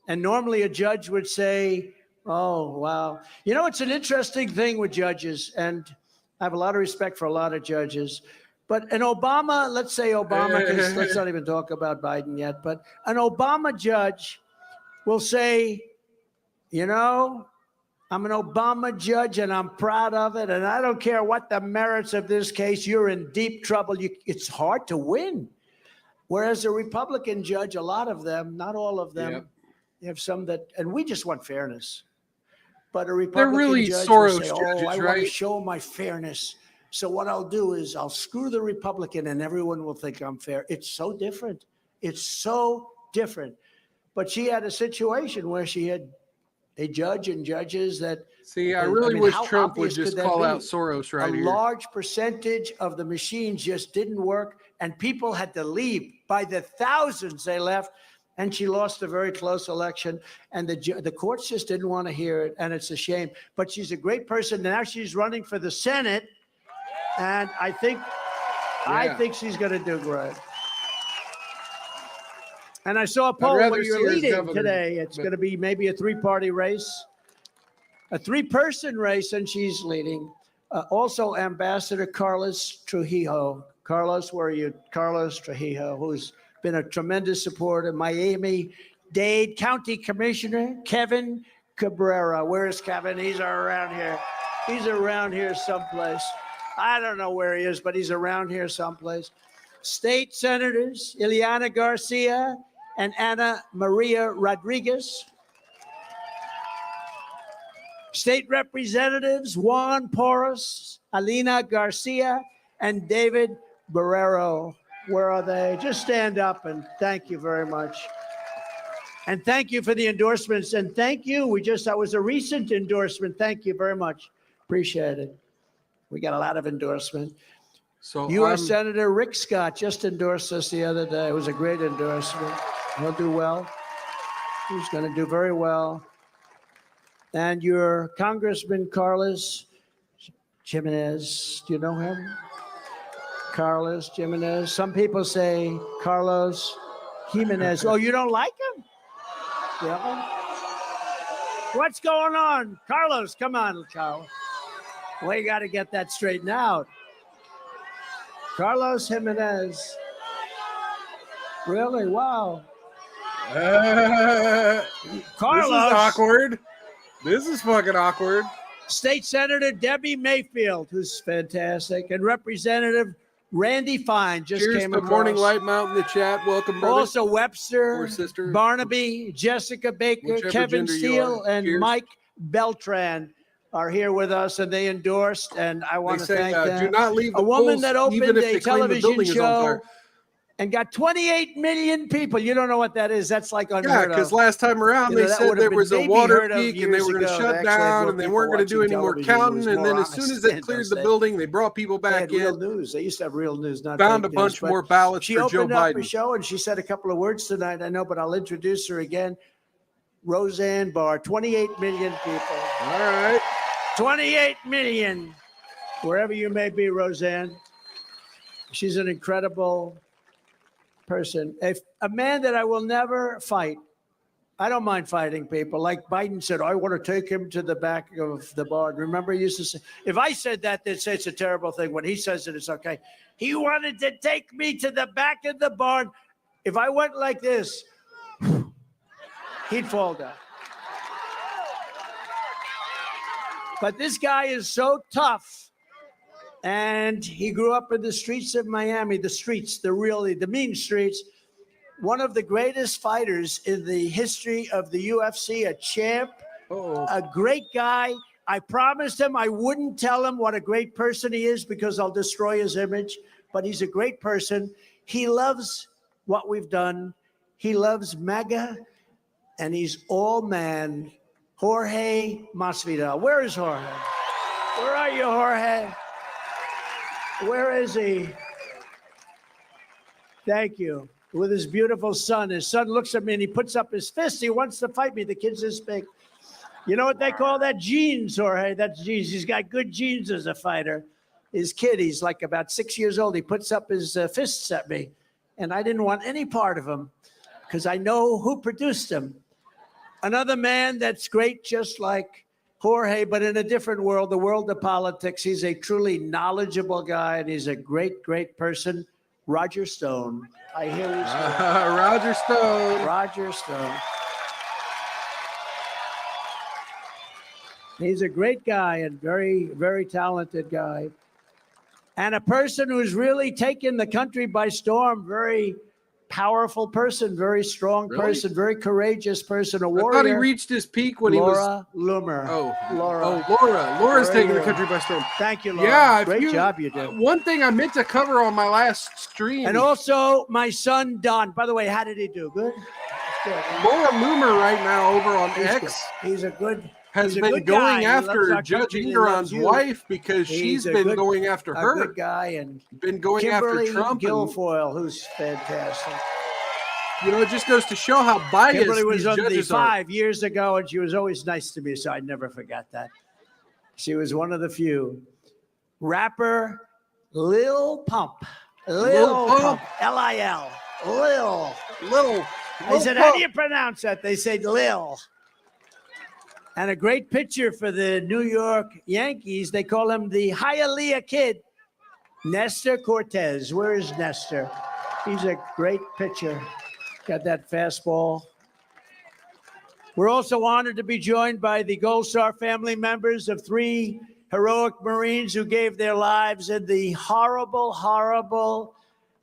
And normally a judge would say, oh, wow. It's an interesting thing with judges. And I have a lot of respect for a lot of judges. But an Obama, let's say Obama, because let's not even talk about Biden yet. But an Obama judge will say, I'm an Obama judge, and I'm proud of it, and I don't care what the merits of this case. You're in deep trouble. It's hard to win. Whereas a Republican judge, a lot of them, not all of them, you have some that, and we just want fairness. But a Republican really judge Soros will say, judges, I want right? to show my fairness. So what I'll do is I'll screw the Republican, and everyone will think I'm fair. It's so different. It's so different. But she had a situation where she had a judge and judges that. See, I really wish how Trump would obvious just could that call be? out Soros right A here. large percentage of the machines just didn't work, and people had to leave. By the thousands, they left, and she lost a very close election, and the courts just didn't want to hear it, and it's a shame. But she's a great person. Now she's running for the Senate, and I think she's going to do great. And I saw a poll rather where see you're her as leading governor, today. It's but- going to be maybe a three-party race, a three-person race, and she's leading. Also, Ambassador Carlos Trujillo. Carlos, where are you? Carlos Trujillo, who's been a tremendous supporter. Miami-Dade County Commissioner Kevin Cabrera. Where is Kevin? He's around here. He's around here someplace. I don't know where he is, but he's around here someplace. State Senators Ileana Garcia and Ana Maria Rodriguez. State Representatives Juan Porras, Alina Garcia, and David Barrero. Where are they? Just stand up and thank you very much. And thank you for the endorsements. And thank you. That was a recent endorsement. Thank you very much. Appreciate it. We got a lot of endorsement. So U.S. Senator Rick Scott just endorsed us the other day. It was a great endorsement. He'll do well. He's going to do very well. And your Congressman Carlos Jimenez, do you know him? Carlos Jimenez. Some people say Carlos Jimenez. Oh, you don't like him? Yeah. What's going on? Carlos, come on, Carlos. We got to get that straightened out. Carlos Jimenez. Really? Wow. Carlos. Carlos. This is awkward. This is fucking awkward. State Senator Debbie Mayfield, who's fantastic, and Representative Randy Fine just Cheers came to across. Morning Light Mountain in the chat. Welcome, brother. Also Webster, Or sister. Barnaby, Jessica Baker, Whichever Kevin gender you Steele, are. and Cheers. Mike Beltran are here with us, and they endorsed, and I They want to say, thank them. do not leave the A woman polls, that even opened if a they claim the television building is on show fire. and got 28 million people. You don't know what that is. That's like Yeah, unheard because of. last time around You know, they that said would have there been was a maybe water heard of peak and they years were going to ago. shut They actually had down more and they people weren't going to do watching any more television. It counting. was And more then as soon honest as they then, cleared those the days. building, they brought people They back had real in. news. They used to have real news, not Found fake a bunch news. But more ballots she for Joe opened up her Biden. show and she said a couple of words tonight. I know, but I'll introduce her again. Roseanne Barr, 28 million people. All right. 28 million. Wherever you may be, Roseanne. She's an incredible person. A man that I will never fight. I don't mind fighting people. Like Biden said, I want to take him to the back of the barn. Remember, he used to say, if I said that, they'd say it's a terrible thing. When he says it, it's okay. He wanted to take me to the back of the barn. If I went like this, he'd fall down. But this guy is so tough. And he grew up in the streets of Miami, the mean streets. One of the greatest fighters in the history of the UFC, a champ, a great guy. I promised him I wouldn't tell him what a great person he is because I'll destroy his image, but he's a great person. He loves what we've done. He loves MAGA, and he's all man. Jorge Masvidal. Where is Jorge? Where are you, Jorge? Where is he? Thank you. With his beautiful son. His son looks at me and he puts up his fist. He wants to fight me. The kid's this big. You know what they call that? Genes, Jorge. That's genes. He's got good genes as a fighter. His kid, he's like about 6 years old. He puts up his fists at me. And I didn't want any part of him because I know who produced him. Another man that's great, just like Jorge, but in a different world, the world of politics. He's a truly knowledgeable guy, and he's a great, great person. Roger Stone. I hear he's Roger Stone. Roger Stone. He's a great guy and very, very talented guy. And a person who's really taken the country by storm. Very powerful person, very strong person, very courageous person, a warrior. I thought he reached his peak when Laura Loomer. Laura's taking the country by storm. Thank you, Laura. Yeah, great job you did. One thing I meant to cover on my last stream. And also my son, Don. By the way, how did he do? Good? Laura Loomer right now over on X. He's a good has been going after Judge Engeron's wife because she's been going after her. A good guy and been going Kimberly after Trump. Guilfoyle, who's fantastic. You know, it just goes to show how biased Kimberly was these on the judges are. 5 years ago, and she was always nice to me, so I never forgot that. She was one of the few. Rapper Lil Pump. Lil Pump. L-I-L. Lil. I said, how do you pronounce that? They say Lil. And a great pitcher for the New York Yankees. They call him the Hialeah Kid. Nestor Cortez. Where is Nestor? He's a great pitcher. Got that fastball. We're also honored to be joined by the Gold Star family members of 3 heroic Marines who gave their lives in the horrible,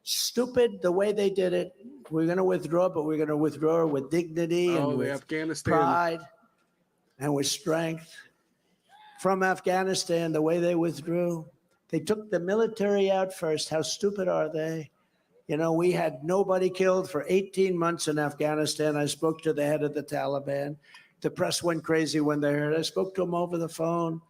stupid, the way they did it. We're going to withdraw, but we're going to withdraw with dignity and with Afghanistan pride and with strength. From Afghanistan, the way they withdrew, they took the military out first. How stupid are they? You know, we had nobody killed for 18 months in Afghanistan. I spoke to the head of the Taliban. The press went crazy when they heard. I spoke to him over the phone.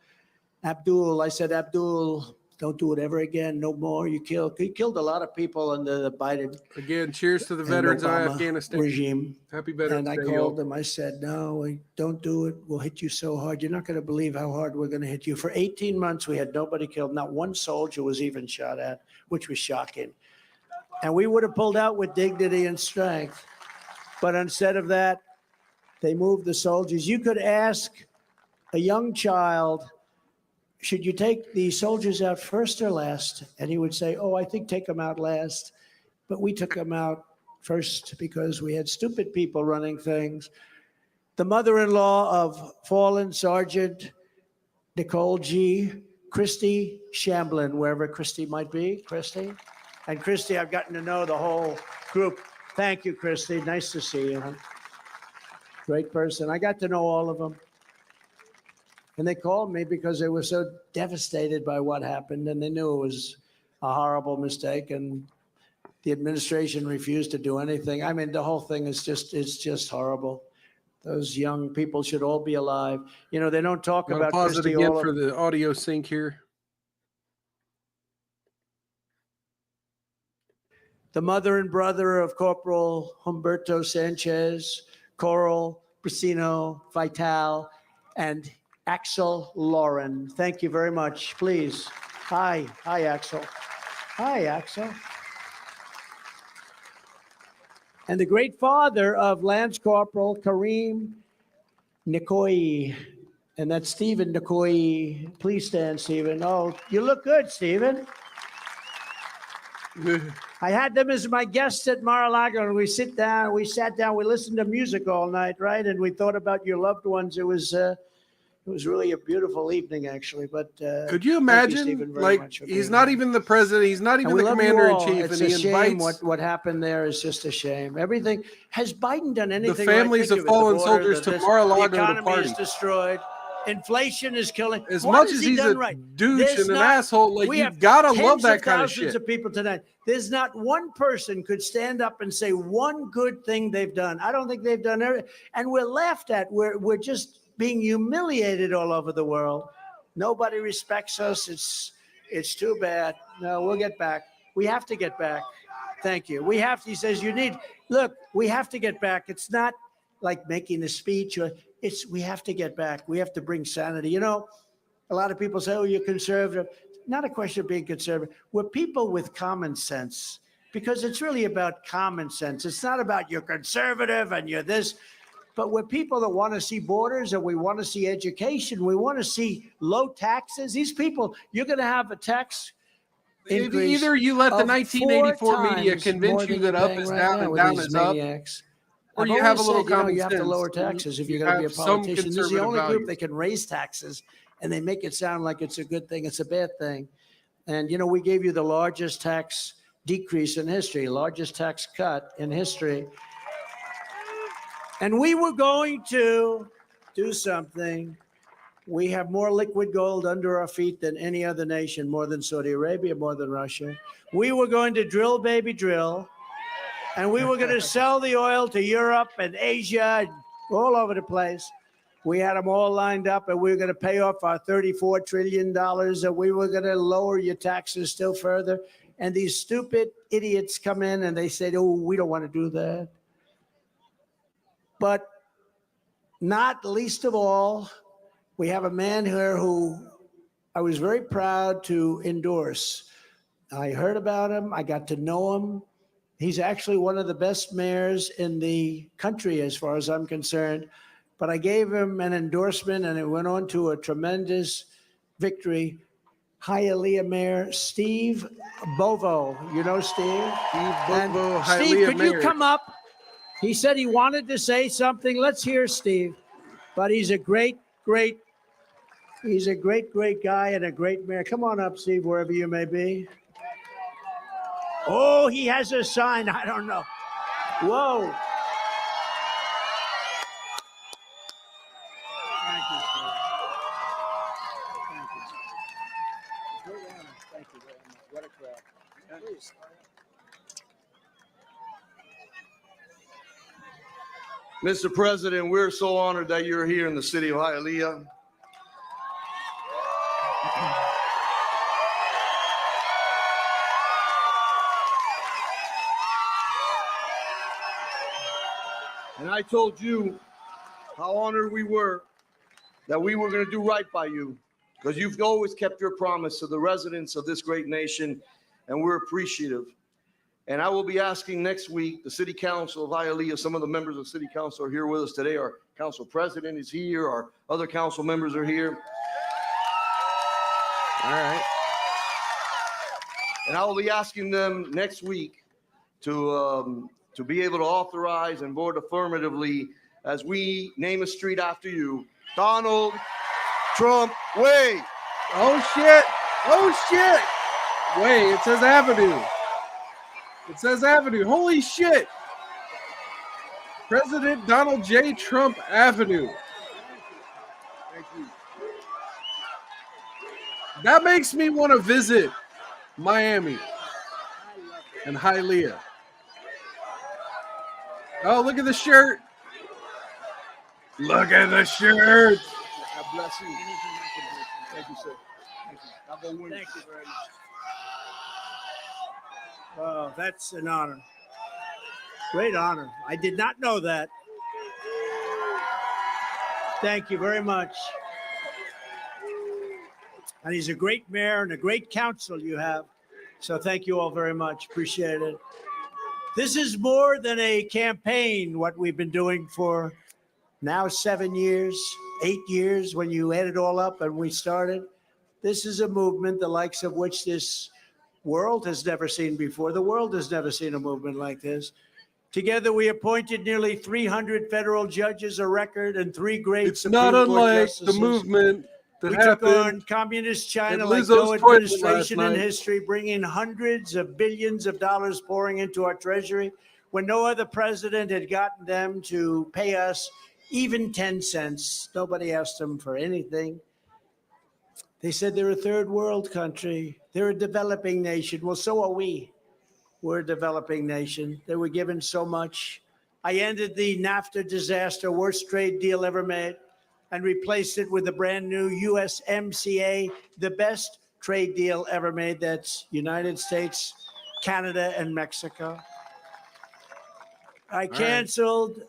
I said, Abdul, don't do it ever again. No more. He killed a lot of people under the Biden. Again, cheers to the veterans of Afghanistan regime. Happy Veterans Day. And I called him. I said, no, don't do it. We'll hit you so hard. You're not going to believe how hard we're going to hit you. For 18 months, we had nobody killed. Not one soldier was even shot at, which was shocking. And we would have pulled out with dignity and strength. But instead of that, they moved the soldiers. You could ask a young child, should you take the soldiers out first or last? And he would say, oh, I think take them out last. But we took them out first because we had stupid people running things. The mother-in-law of fallen Sergeant Nicole G. Christy Shamblin, wherever Christy might be. Christy? And Christy, I've gotten to know the whole group. Thank you, Christy. Nice to see you. Great person. I got to know all of them. And they called me because they were so devastated by what happened, and they knew it was a horrible mistake, and the administration refused to do anything. I mean, the whole thing is just horrible. Those young people should all be alive. You know, they don't talk about pause Christy it again for the audio sync here. The mother and brother of Corporal Humberto Sanchez, Coral Brasino Vital, and Axel Lauren. Thank you very much. Please. Hi, Axel. Hi, Axel. And the great father of Lance Corporal Kareem Nikoyi. And that's Stephen Nikoyi. Please stand, Stephen. Oh, you look good, Stephen. I had them as my guests at Mar-a-Lago, and we sat down, we listened to music all night, right? And we thought about your loved ones. It was really a beautiful evening, actually. But could you thank imagine? Stephen, very Like, much for he's being not here. even the president. He's not And even we the love you commander in all. chief, It's and a he shame invites what happened there is just a shame. Everything has Biden done the anything? families right? of Think it, fallen the border, soldiers to the Mar-a-Lago to economy party. is destroyed. Inflation is killing. As What much has as he he's done a right? douche There's and an not- asshole, like, we you have gotta love tens that of kind of thousands shit. of people tonight. There's not one person could stand up and say one good thing they've done. I don't think they've done everything. And we're laughed at. We're just being humiliated all over the world. Nobody respects us. It's too bad. No, we'll get back. We have to get back. Thank you. We have to, he says, we have to get back. It's not like making a speech, we have to get back. We have to bring sanity. You know, a lot of people say, oh, you're conservative. Not a question of being conservative. We're people with common sense, because it's really about common sense. It's not about you're conservative and you're this, but we're people that want to see borders, and we want to see education. We want to see low taxes. These people, you're going to have a tax increase. Either you let the of 1984 media 4 times convince more you than that you're up paying is right down now and with down these is up, maniacs. or I've you have a always little said, common you have to sense. lower taxes if You you're going to be a have some politician. This is the conservative only values. group that can raise taxes, and they make it sound like it's a good thing. It's a bad thing. And, you know, we gave you the largest tax decrease in history, largest tax cut in history. And we were going to do something. We have more liquid gold under our feet than any other nation, more than Saudi Arabia, more than Russia. We were going to drill, baby, drill. And we were going to sell the oil to Europe and Asia, and all over the place. We had them all lined up, and we were going to pay off our $34 trillion, and we were going to lower your taxes still further. And these stupid idiots come in and they say, oh, we don't want to do that. But not least of all, we have a man here who I was very proud to endorse. I heard about him. I got to know him. He's actually one of the best mayors in the country, as far as I'm concerned. But I gave him an endorsement, and it went on to a tremendous victory. Hialeah Mayor Steve Bovo. You know Steve? Steve And Bovo, Steve, Hialeah could Mayor. you come up? He said he wanted to say something. Let's hear Steve. But he's a great guy and a great mayor. Come on up, Steve, wherever you may be. Oh, he has a sign. I don't know. Whoa. Thank you, Steve. Thank you. Great honor. Thank you very much. What a crowd. Please. Mr. President, we're so honored that you're here in the city of Hialeah. And I told you how honored we were that we were going to do right by you, because you've always kept your promise to the residents of this great nation, and we're appreciative. And I will be asking next week, the City Council of Hialeah, some of the members of the City Council are here with us today. Our Council President is here. Our other council members are here. All right. And I will be asking them next week to be able to authorize and vote affirmatively as we name a street after you, Donald Trump Way. Oh, shit. Oh, shit. Wait, it says Avenue. It says Avenue. Holy shit. President Donald J. Trump Avenue. Thank you. That makes me want to visit Miami and Hialeah. Oh, look at the shirt. Look at the shirt. God bless you. Thank you, sir. Thank you. I'll go win. Thank you very much. Oh, that's an honor. Great honor. I did not know that. Thank you very much. And he's a great mayor and a great council you have. So thank you all very much. Appreciate it. This is more than a campaign, what we've been doing for now 7 years, 8 years, when you add it all up and we started. This is a movement the likes of which this world has never seen before. The world has never seen a movement like this. Together, we appointed nearly 300 federal judges, a record, and 3 great It's Supreme not Court unlike justices. the movement that We took on happened communist China at like Lizzo's no toilet administration last in night. history, bringing hundreds of billions of dollars pouring into our treasury when no other president had gotten them to pay us even 10 cents. Nobody asked them for anything. They said they're a third world country. They're a developing nation. Well, so are we. We're a developing nation. They were given so much. I ended the NAFTA disaster, worst trade deal ever made, and replaced it with a brand new USMCA, the best trade deal ever made. That's United States, Canada, and Mexico. I canceled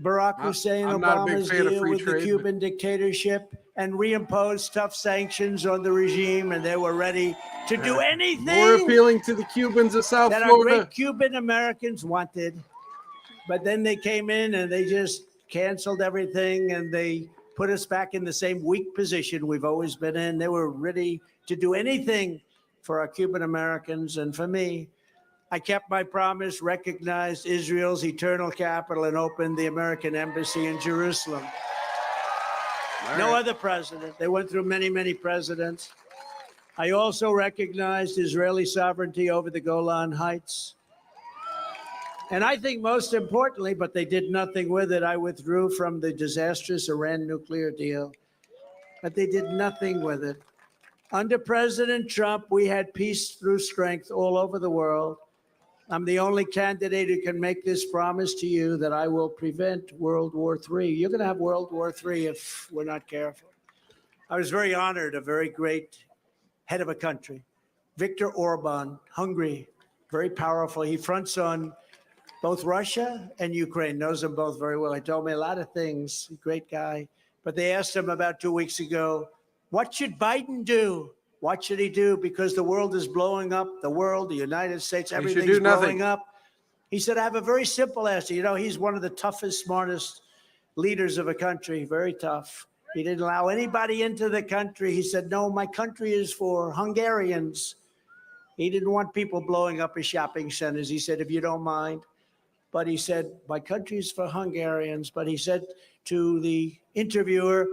Barack Hussein I'm not a big Obama's fan of deal free with the trade, Cuban dictatorship and reimposed tough sanctions on the regime, and they were ready to do anything More appealing to the Cubans of South that our Florida. great Cuban Americans wanted. But then they came in and they just canceled everything, and they put us back in the same weak position we've always been in. They were ready to do anything for our Cuban Americans. And for me, I kept my promise, recognized Israel's eternal capital, and opened the American embassy in Jerusalem. No other president. They went through many, many presidents. I also recognized Israeli sovereignty over the Golan Heights. And I think most importantly, but they did nothing with it, I withdrew from the disastrous Iran nuclear deal. But they did nothing with it. Under President Trump, we had peace through strength all over the world. I'm the only candidate who can make this promise to you that I will prevent World War III. You're going to have World War III if we're not careful. I was very honored, a very great head of a country, Viktor Orban, Hungary, very powerful. He fronts on both Russia and Ukraine, knows them both very well. He told me a lot of things, great guy. But they asked him about 2 weeks ago, what should Biden do? What should he do? Because the world is blowing up, the world, the United States, everything's blowing up. He said, I have a very simple answer. You know, he's one of the toughest, smartest leaders of a country, very tough. He didn't allow anybody into the country. He said, no, my country is for Hungarians. He didn't want people blowing up his shopping centers. He said, if you don't mind. But he said, my country is for Hungarians. But he said to the interviewer,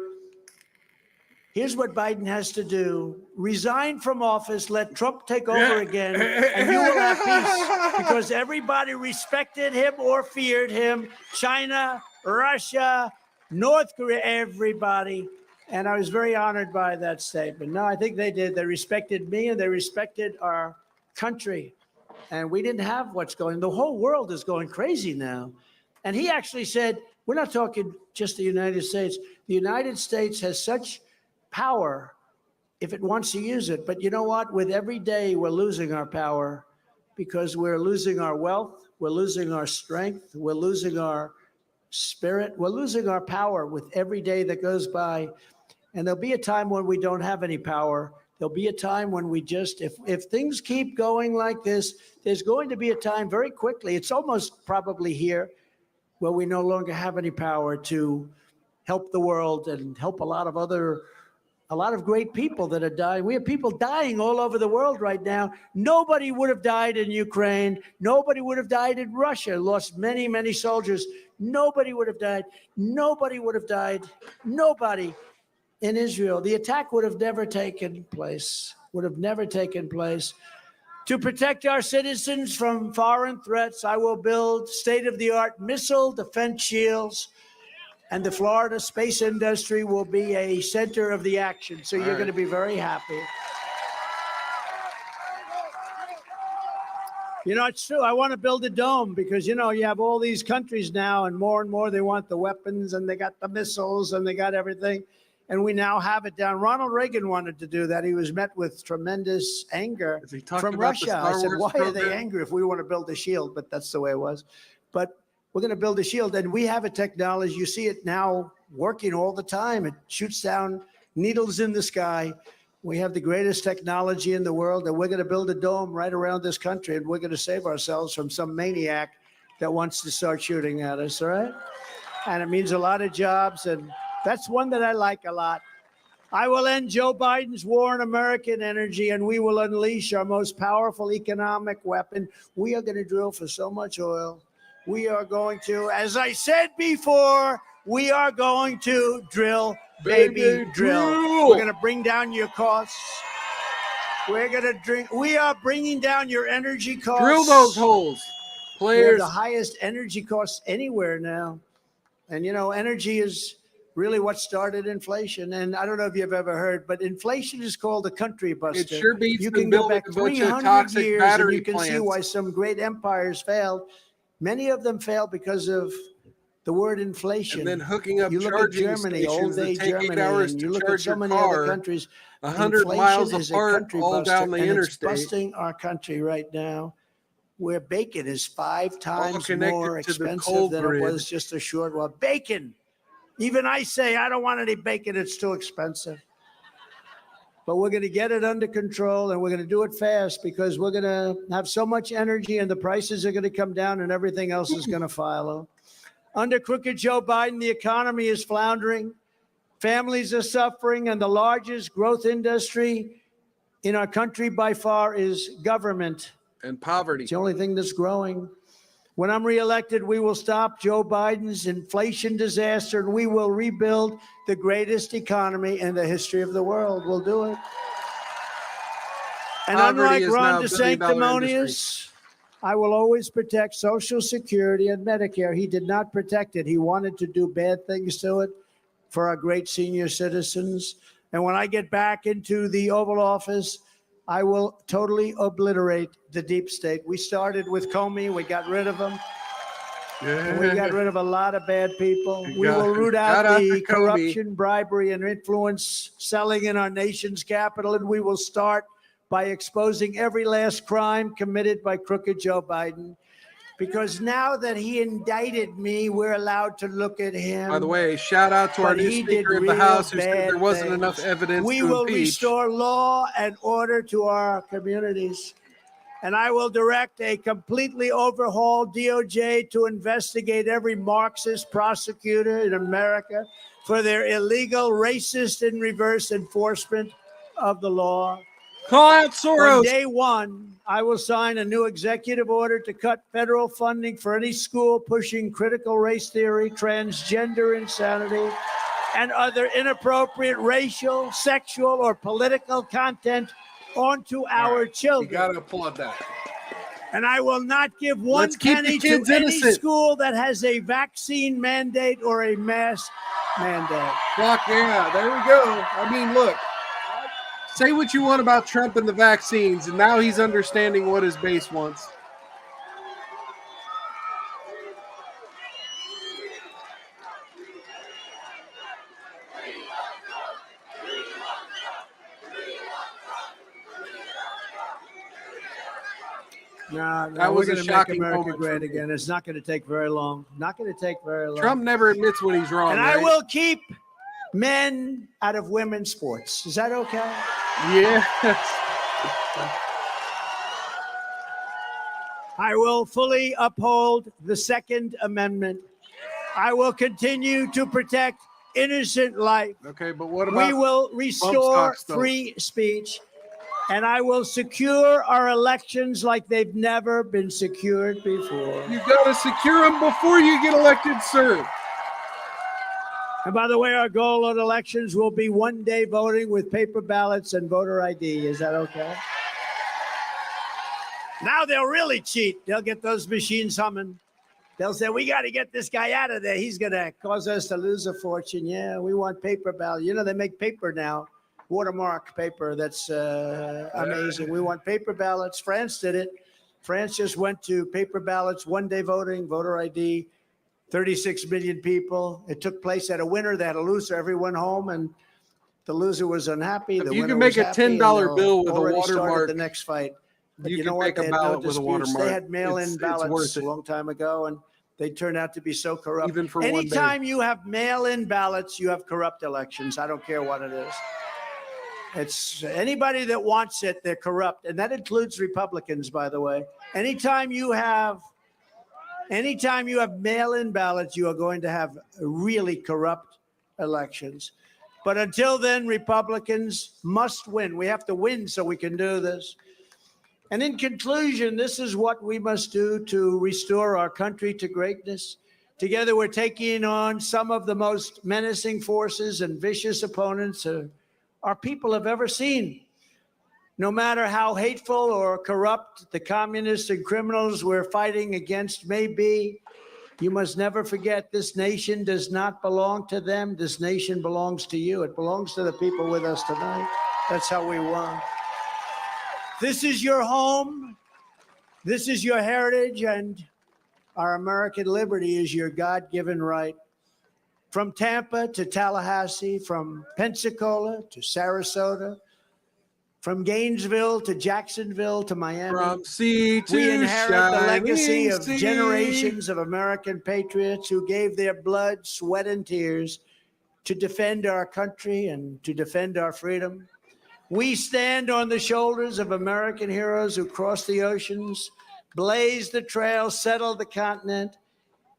here's what Biden has to do. Resign from office, let Trump take over again, and you will have peace. Because everybody respected him or feared him. China, Russia, North Korea, everybody. And I was very honored by that statement. No, I think they did. They respected me and they respected our country. And we didn't have what's going. The whole world is going crazy now. And he actually said, we're not talking just the United States. The United States has such power if it wants to use it. But you know what? With every day, we're losing our power because we're losing our wealth. We're losing our strength. We're losing our spirit. We're losing our power with every day that goes by. And there'll be a time when we don't have any power. There'll be a time when we just, if things keep going like this, there's going to be a time very quickly, it's almost probably here, where we no longer have any power to help the world and help a lot of great people that are dying. We have people dying all over the world right now. Nobody would have died in Ukraine. Nobody would have died in Russia. Lost many, many soldiers. Nobody would have died. Nobody would have died. Nobody in Israel. The attack would have never taken place. Would have never taken place. To protect our citizens from foreign threats, I will build state-of-the-art missile defense shields, and the Florida space industry will be a center of the action. So you're going to be very happy. You know, it's true. I want to build a dome because, you know, you have all these countries now and more, they want the weapons and they got the missiles and they got everything. And we now have it down. Ronald Reagan wanted to do that. He was met with tremendous anger from Russia. I said, why are they angry if we want to build a shield? But that's the way it was. But we're going to build a shield. And we have a technology. You see it now working all the time. It shoots down needles in the sky. We have the greatest technology in the world. And we're going to build a dome right around this country. And we're going to save ourselves from some maniac that wants to start shooting at us, all right? And it means a lot of jobs. And that's one that I like a lot. I will end Joe Biden's war on American energy, and we will unleash our most powerful economic weapon. We are going to drill for so much oil. We are going to, as I said before, we are going to drill, baby, drill. We're going to bring down your costs. We are bringing down your energy costs. Drill those holes, We have players. the highest energy costs anywhere now. And, you know, energy is really what started inflation. And I don't know if you've ever heard, but inflation is called a country buster. It sure beats You them can go building back a bunch of 300 toxic years and battery you can see plants. why some great empires failed. Many of them failed because of the word inflation. And then hooking up You look at charging Germany, stations old that day take 8 Germany, hours and to you look at charge so your many other car countries. 100 Inflation miles is a apart country all buster, down the and interstate. it's busting our country right now, where bacon is 5 times connected more to the expensive coal than grid. it was just a short while. Bacon. Even I say I don't want any bacon. It's too expensive. But we're going to get it under control, and we're going to do it fast because we're going to have so much energy, and the prices are going to come down, and everything else is going to follow. Under crooked Joe Biden, the economy is floundering. Families are suffering, and the largest growth industry in our country by far is government. And poverty. It's the only thing that's growing. When I'm reelected, we will stop Joe Biden's inflation disaster, and we will rebuild the greatest economy in the history of the world. We'll do it. And Poverty unlike is Ron now a billion-dollar DeSanctimonious, I will always protect Social Security and Medicare. He did not protect it. He wanted to do bad things to it for our great senior citizens. And when I get back into the Oval Office, I will totally obliterate the deep state. We started with Comey. We got rid of him. And we got rid of a lot of bad people. We will root out the corruption, bribery, and influence selling in our nation's capital. And we will start by exposing every last crime committed by crooked Joe Biden. Because now that he indicted me, we're allowed to look at him. By the way, shout out to our But new he did Speaker of the real House who said bad there wasn't things. enough evidence We to will impeach. restore law and order to our communities. And I will direct a completely overhauled DOJ to investigate every Marxist prosecutor in America for their illegal, racist, and reverse enforcement of the law. Call out On Soros. day one, I will sign a new executive order to cut federal funding for any school pushing critical race theory, transgender insanity, and other inappropriate racial, sexual, or political content onto our You children. got to applaud that. And I will not give one Let's keep the penny to kids any innocent. school that has a vaccine mandate or a mask mandate. Fuck yeah, there we go. I mean, look, say what you want about Trump and the vaccines, and now he's understanding what his base wants. No, That we're was a going to make shocking America moment for great me. again. It's not going to take very long. Not going to take very long. Trump never admits when he's wrong. And I right? will keep men out of women's sports. Is that okay? Yes. I will fully uphold the Second Amendment. I will continue to protect innocent life. Okay, but what about We will restore stocks, though? free speech. And I will secure our elections like they've never been secured before. You got to secure them before you get elected, sir. And by the way, our goal on elections will be one-day voting with paper ballots and voter ID. Is that okay? Now they'll really cheat. They'll get those machines humming. They'll say, we got to get this guy out of there. He's going to cause us to lose a fortune. Yeah, we want paper ballot. You know, they make paper now, watermark paper. That's amazing. We want paper ballots. France did it. France just went to paper ballots, one-day voting, voter ID, 36 million people. It took place at a winner. They had a loser. Everyone went home, and the loser was unhappy. If The you winner can make was a happy, and $10 they'll bill with a already started watermark, the next fight. But you you know can what? make a They had no ballot with a disputes. watermark. They had mail-in It's ballots worth a it. long time ago, and they turned out to be so corrupt. Even for one day. Anytime you have mail-in ballots, you have corrupt elections. I don't care what it is. It's anybody that wants it, they're corrupt. And that includes Republicans, by the way. Anytime you have mail-in ballots, you are going to have really corrupt elections. But until then, Republicans must win. We have to win so we can do this. And in conclusion, this is what we must do to restore our country to greatness. Together, we're taking on some of the most menacing forces and vicious opponents our people have ever seen. No matter how hateful or corrupt the communists and criminals we're fighting against may be, you must never forget this nation does not belong to them. This nation belongs to you. It belongs to the people with us tonight. That's how we won. This is your home. This is your heritage, and our American liberty is your God-given right. From Tampa to Tallahassee, from Pensacola to Sarasota, from Gainesville to Jacksonville to Miami, From sea to we inherit the legacy of shining sea. generations of American patriots who gave their blood, sweat, and tears to defend our country and to defend our freedom. We stand on the shoulders of American heroes who crossed the oceans, blazed the trail, settled the continent,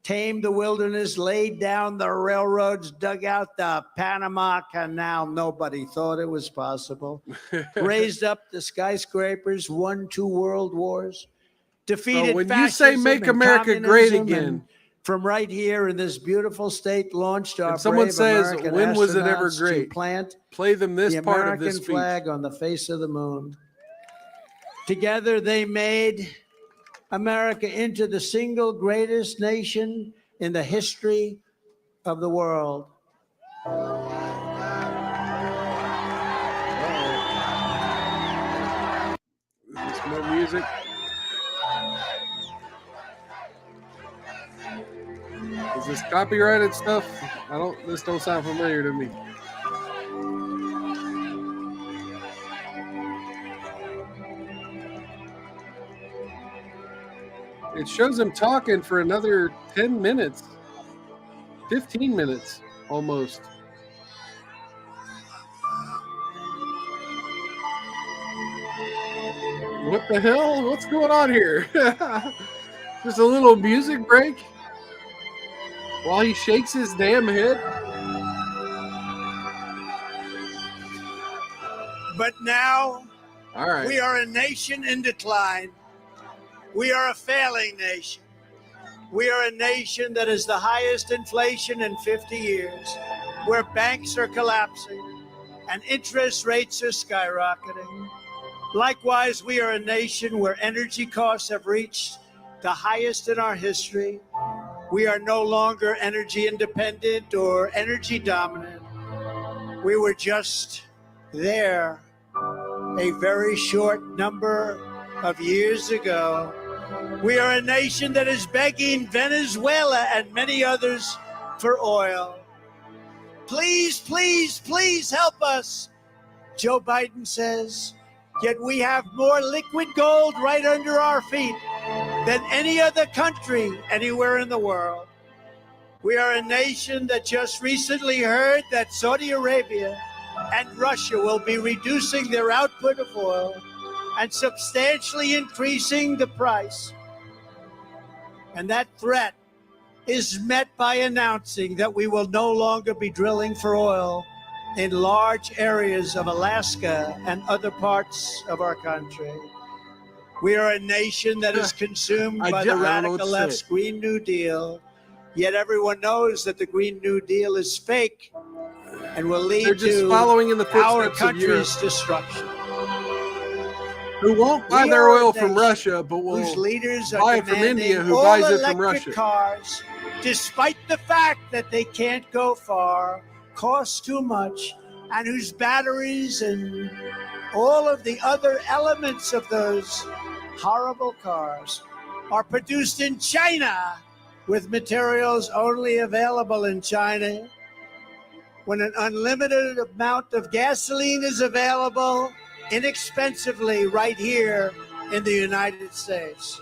tamed the wilderness, laid down the railroads, dug out the Panama Canal. Nobody thought it was possible. Raised up the skyscrapers, won 2 world wars, defeated So when you fascism say make and America great communism, again, and from right here in this beautiful state, launched our if someone brave says, American when was it ever astronauts great? to plant Play them this the part of American this speech. flag on the face of the moon. Together, they made America into the single greatest nation in the history of the world. Is this more music? Is this copyrighted stuff? This don't sound familiar to me. It shows him talking for another 10 minutes, 15 minutes almost. What the hell? What's going on here? Just a little music break while he shakes his damn head. But now All right. we are a nation in decline. We are a failing nation. We are a nation that has the highest inflation in 50 years, where banks are collapsing and interest rates are skyrocketing. Likewise, we are a nation where energy costs have reached the highest in our history. We are no longer energy independent or energy dominant. We were just there a very short number of years ago. We are a nation that is begging Venezuela and many others for oil. Please, please, please help us, Joe Biden says. Yet we have more liquid gold right under our feet than any other country anywhere in the world. We are a nation that just recently heard that Saudi Arabia and Russia will be reducing their output of oil and substantially increasing the price. And that threat is met by announcing that we will no longer be drilling for oil in large areas of Alaska and other parts of our country. We are a nation that is consumed by the radical left's Green New Deal, yet everyone knows that the Green New Deal is fake and will lead to following in the our footsteps of country's destruction. Who won't buy We their are a oil from nation Russia, but whose will leaders buy are it from demanding India, who all buys it from electric Russia. cars, despite the fact that they can't go far, cost too much, and whose batteries and all of the other elements of those horrible cars are produced in China with materials only available in China, when an unlimited amount of gasoline is available inexpensively right here in the United States.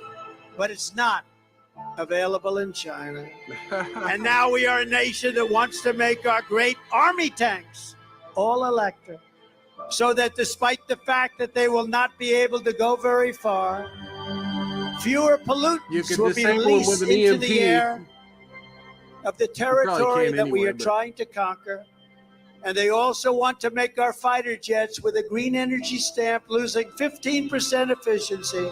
But it's not available in China. And now we are a nation that wants to make our great army tanks all electric, so that despite the fact that they will not be able to go very far, fewer pollutants will be released into the air of the territory that we are trying to conquer. And they also want to make our fighter jets with a green energy stamp losing 15% efficiency,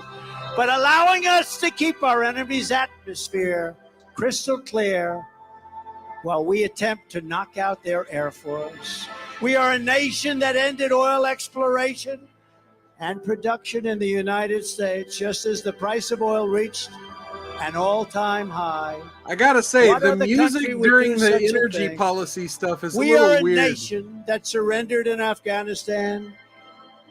but allowing us to keep our enemy's atmosphere crystal clear while we attempt to knock out their air force. We are a nation that ended oil exploration and production in the United States just as the price of oil reached an all-time high. I gotta say, What the other music country would during do the such a energy thing? policy stuff is a We are little a weird. nation that surrendered in Afghanistan,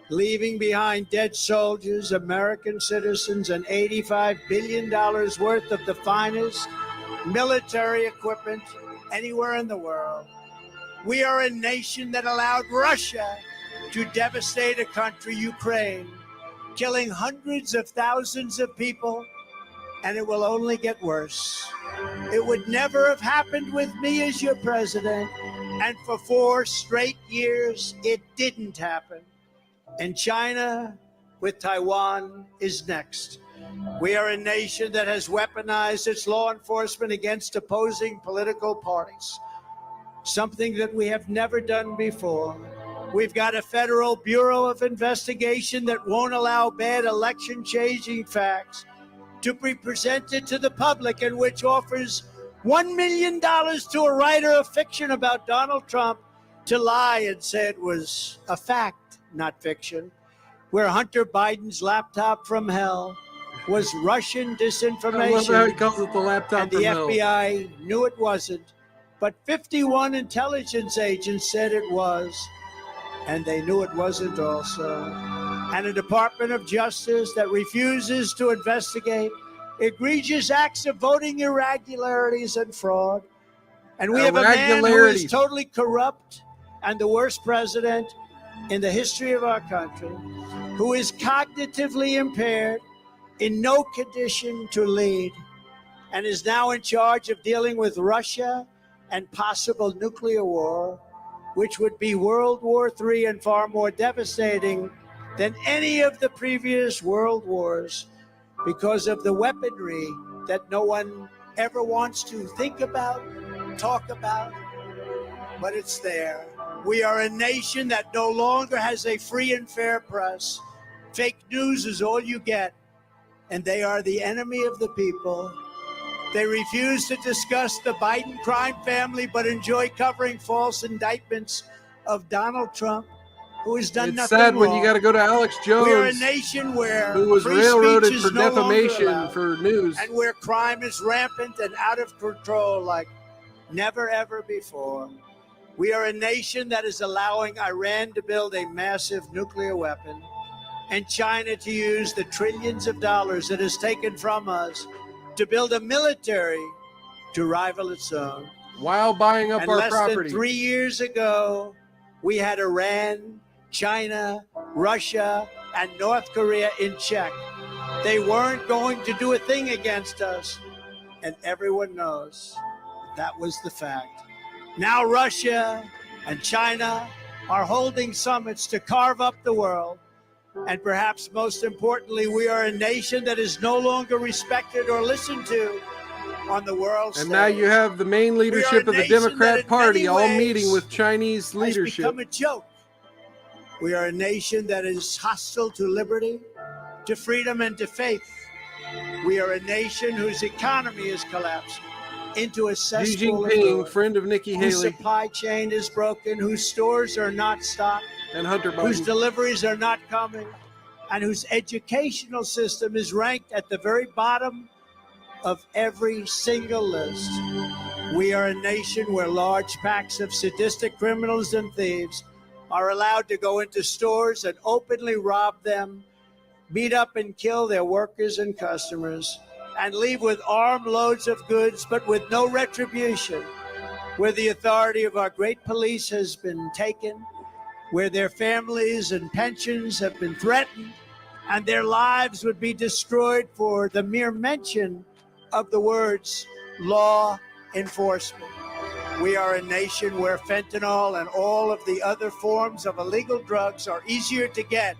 leaving behind dead soldiers, American citizens, and $85 billion worth of the finest military equipment anywhere in the world. We are a nation that allowed Russia to devastate a country, Ukraine, killing hundreds of thousands of people, and it will only get worse. It would never have happened with me as your president, and for 4 straight years, it didn't happen. And China with Taiwan is next. We are a nation that has weaponized its law enforcement against opposing political parties, something that we have never done before. We've got a federal Bureau of Investigation that won't allow bad election-changing facts to be presented to the public, and which offers $1 million to a writer of fiction about Donald Trump to lie and say it was a fact, not fiction, where Hunter Biden's laptop from hell was Russian I love how he disinformation, calls it the laptop and the from hell. FBI knew it wasn't, but 51 intelligence agents said it was, and they knew it wasn't also. And a Department of Justice that refuses to investigate egregious acts of voting irregularities and fraud. And we have a man who is Irregularities. totally corrupt and the worst president in the history of our country, who is cognitively impaired, in no condition to lead, and is now in charge of dealing with Russia and possible nuclear war, which would be World War III and far more devastating than any of the previous world wars, because of the weaponry that no one ever wants to think about, talk about, but it's there. We are a nation that no longer has a free and fair press. Fake news is all you get, and they are the enemy of the people. They refuse to discuss the Biden crime family, but enjoy covering false indictments of Donald Trump, who has done It's nothing sad when wrong. you got to go to Alex We are a Jones, nation where who was free railroaded speech for is no longer defamation allowed, for news. and where crime is rampant and out of control like never ever before. We are a nation that is allowing Iran to build a massive nuclear weapon, and China to use the trillions of dollars it has taken from us to build a military to rival its own. While buying up And our less property. than 3 years ago, we had Iran, China, Russia, and North Korea in check. They weren't going to do a thing against us, and everyone knows that was the fact. Now Russia and China are holding summits to carve up the world. And perhaps most importantly, we are a nation that is no longer respected or listened to on the world stage. And now you have the main leadership a of the nation that Democrat in Party many all ways meeting with Chinese has leadership. become a joke. We are a nation that is hostile to liberty, to freedom, and to faith. We are a nation whose economy is collapsed into a Xi cesspool of Jinping, ruin, friend of Nikki whose Haley supply chain is broken, whose stores are not stocked, and Hunter whose Biden. deliveries are not coming, and whose educational system is ranked at the very bottom of every single list. We are a nation where large packs of sadistic criminals and thieves are allowed to go into stores and openly rob them, beat up and kill their workers and customers, and leave with armloads of goods but with no retribution, where the authority of our great police has been taken, where their families and pensions have been threatened, and their lives would be destroyed for the mere mention of the words law enforcement. We are a nation where fentanyl and all of the other forms of illegal drugs are easier to get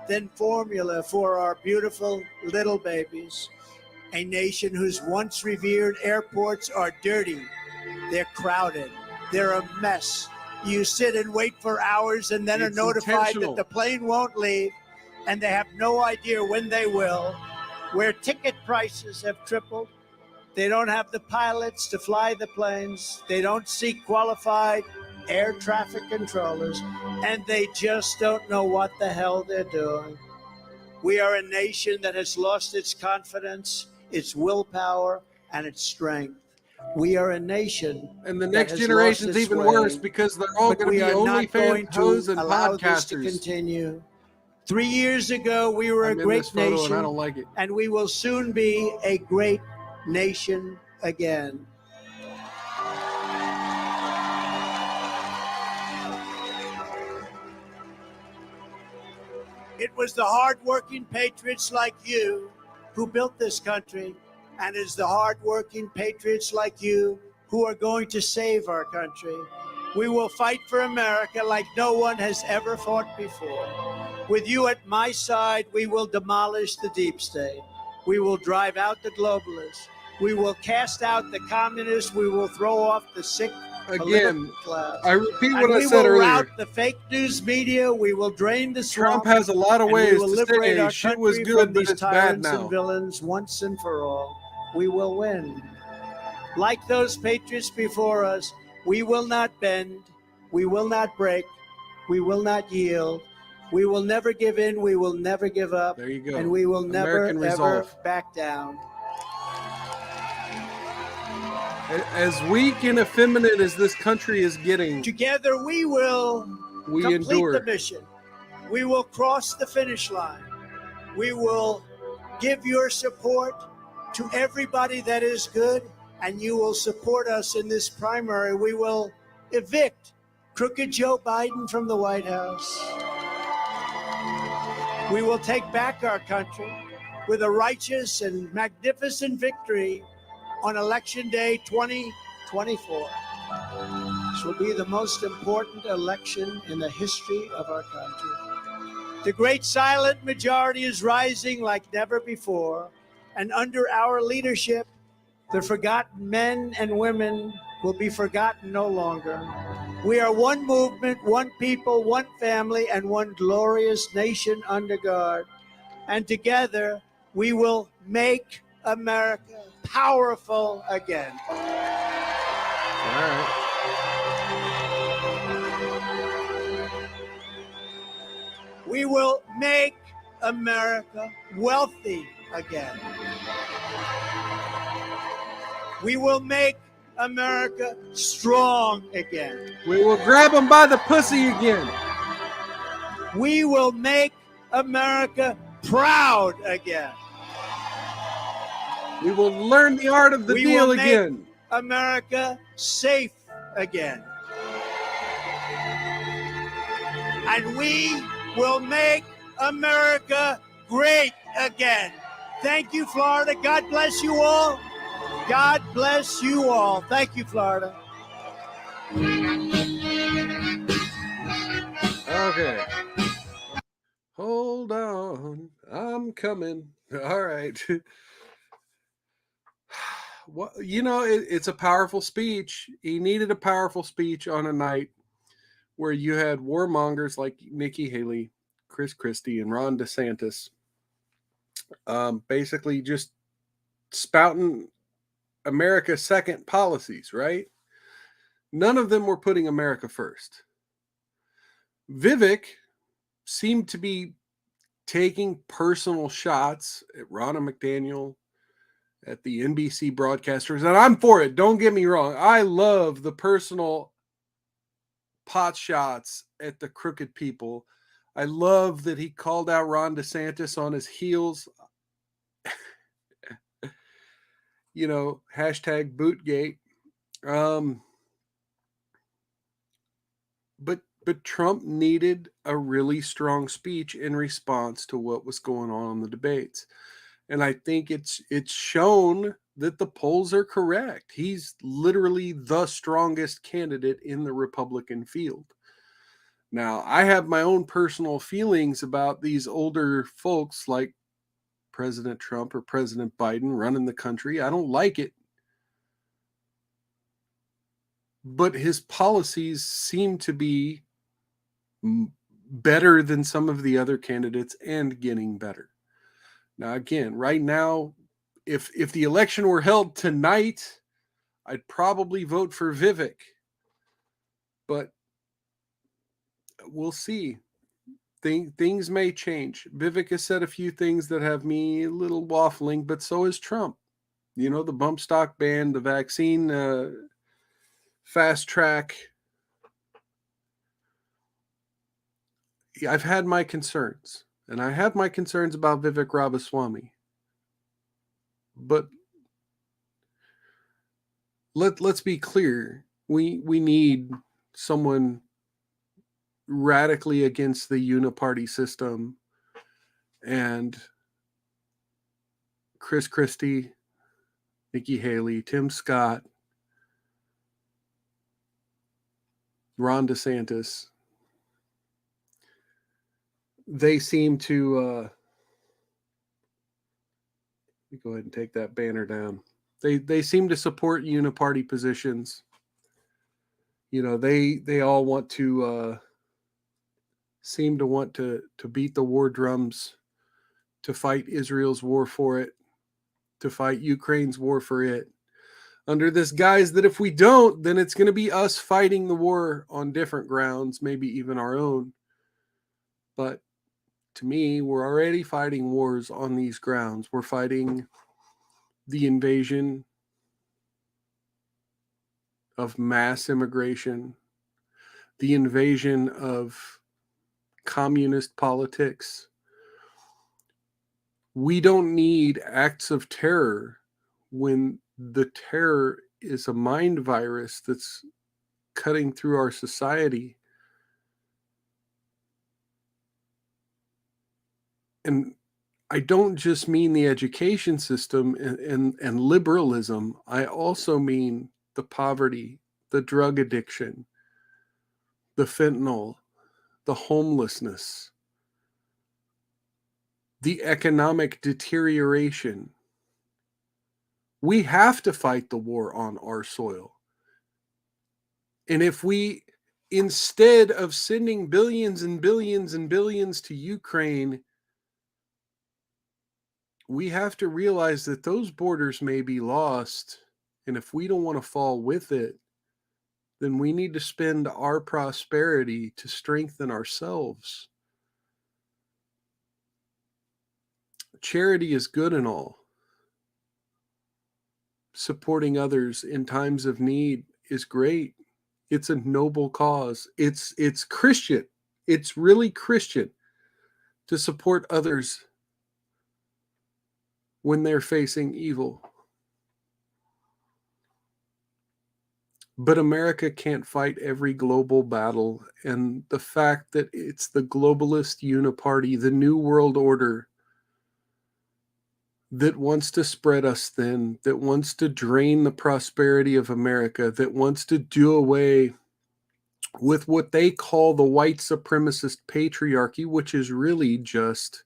than formula for our beautiful little babies. A nation whose once revered airports are dirty, they're crowded, they're a mess, You sit and wait for hours and then It's are notified intentional. that the plane won't leave, and they have no idea when they will. Where ticket prices have tripled, they don't have the pilots to fly the planes. They don't seek qualified air traffic controllers, and they just don't know what the hell they're doing. We are a nation that has lost its confidence, its willpower, and its strength. We are a nation, And the that next has generation's lost its even way, worse because they're all but going to we be are not going OnlyFans hoes to and allow this to podcasters. continue. 3 years ago, we were I'm a in this great photo and I nation, don't like it. and we will soon be a great nation again. It was the hardworking patriots like you who built this country, and it's the hardworking patriots like you who are going to save our country. We will fight for America like no one has ever fought before. With you at my side, we will demolish the deep state. We will drive out the globalists. We will cast out the communists. We will throw off the sick Again, political class. I repeat And what I we said will earlier. rout the fake news media. We will drain the swamp. Trump has a lot of and we ways will to liberate say our shit was country good, from but these it's bad tyrants now. and villains once and for all. We will win. Like those patriots before us, we will not bend. We will not break. We will not yield. We will never give in. We will never give up. There you go. And we will never, American ever resolve. back down. As weak and effeminate as this country is getting, Together we will we complete endure. the mission. We will cross the finish line. We will give your support to everybody that is good, and you will support us in this primary. We will evict crooked Joe Biden from the White House. We will take back our country with a righteous and magnificent victory on Election Day 2024. This will be the most important election in the history of our country. The great silent majority is rising like never before, and under our leadership, the forgotten men and women will be forgotten no longer. We are one movement, one people, one family, and one glorious nation under God. And together, we will make America powerful again. All right. We will make America wealthy again. We will make America strong again. We will grab them by the pussy again. We will make America proud again. We will learn the art of the We deal will make again. America safe again. And we will make America great again. Thank you, Florida. God bless you all. God bless you all. Thank you, Florida. Okay. Hold on. I'm coming. All right. Well, it's a powerful speech. He needed a powerful speech on a night where you had warmongers like Nikki Haley, Chris Christie, and Ron DeSantis basically just spouting America's second policies, right? None of them were putting America first. Vivek seemed to be taking personal shots at Ronna McDaniel, at the NBC broadcasters, and I'm for it. Don't get me wrong. I love the personal pot shots at the crooked people. I love that he called out Ron DeSantis on his heels. Hashtag Bootgate. But Trump needed a really strong speech in response to what was going on in the debates. And I think it's shown that the polls are correct. He's literally the strongest candidate in the Republican field. Now, I have my own personal feelings about these older folks like President Trump or President Biden running the country. I don't like it. but his policies seem to be better than some of the other candidates and getting better. Now, again, right now, if the election were held tonight, I'd probably vote for Vivek, but we'll see. Things may change. Vivek has said a few things that have me a little waffling, but so is Trump. You know, the bump stock ban, the vaccine fast track. I've had my concerns, and I have my concerns about Vivek Ramaswamy. But let's be clear. We need someone radically against the uniparty system, and Chris Christie, Nikki Haley, Tim Scott, Ron DeSantis, they seem to let me go ahead and take that banner down. They seem to support uniparty positions. You know, they all want to seem to want to beat the war drums, to fight Israel's war for it, to fight Ukraine's war for it, under this guise that if we don't, then it's going to be us fighting the war on different grounds, maybe even our own. But to me, we're already fighting wars on these grounds. We're fighting the invasion of mass immigration, the invasion of communist politics. We don't need acts of terror when the terror is a mind virus that's cutting through our society. And I don't just mean the education system and liberalism. I also mean the poverty, the drug addiction, the fentanyl, the homelessness, the economic deterioration. We have to fight the war on our soil. And if we, instead of sending billions and billions and billions to Ukraine, we have to realize that those borders may be lost. And if we don't want to fall with it, then we need to spend our prosperity to strengthen ourselves. Charity is good and all. Supporting others in times of need is great. It's a noble cause. It's Christian. It's really Christian to support others when they're facing evil. But America can't fight every global battle. And the fact that it's the globalist uniparty, the New World Order, that wants to spread us thin, that wants to drain the prosperity of America, that wants to do away with what they call the white supremacist patriarchy, which is really just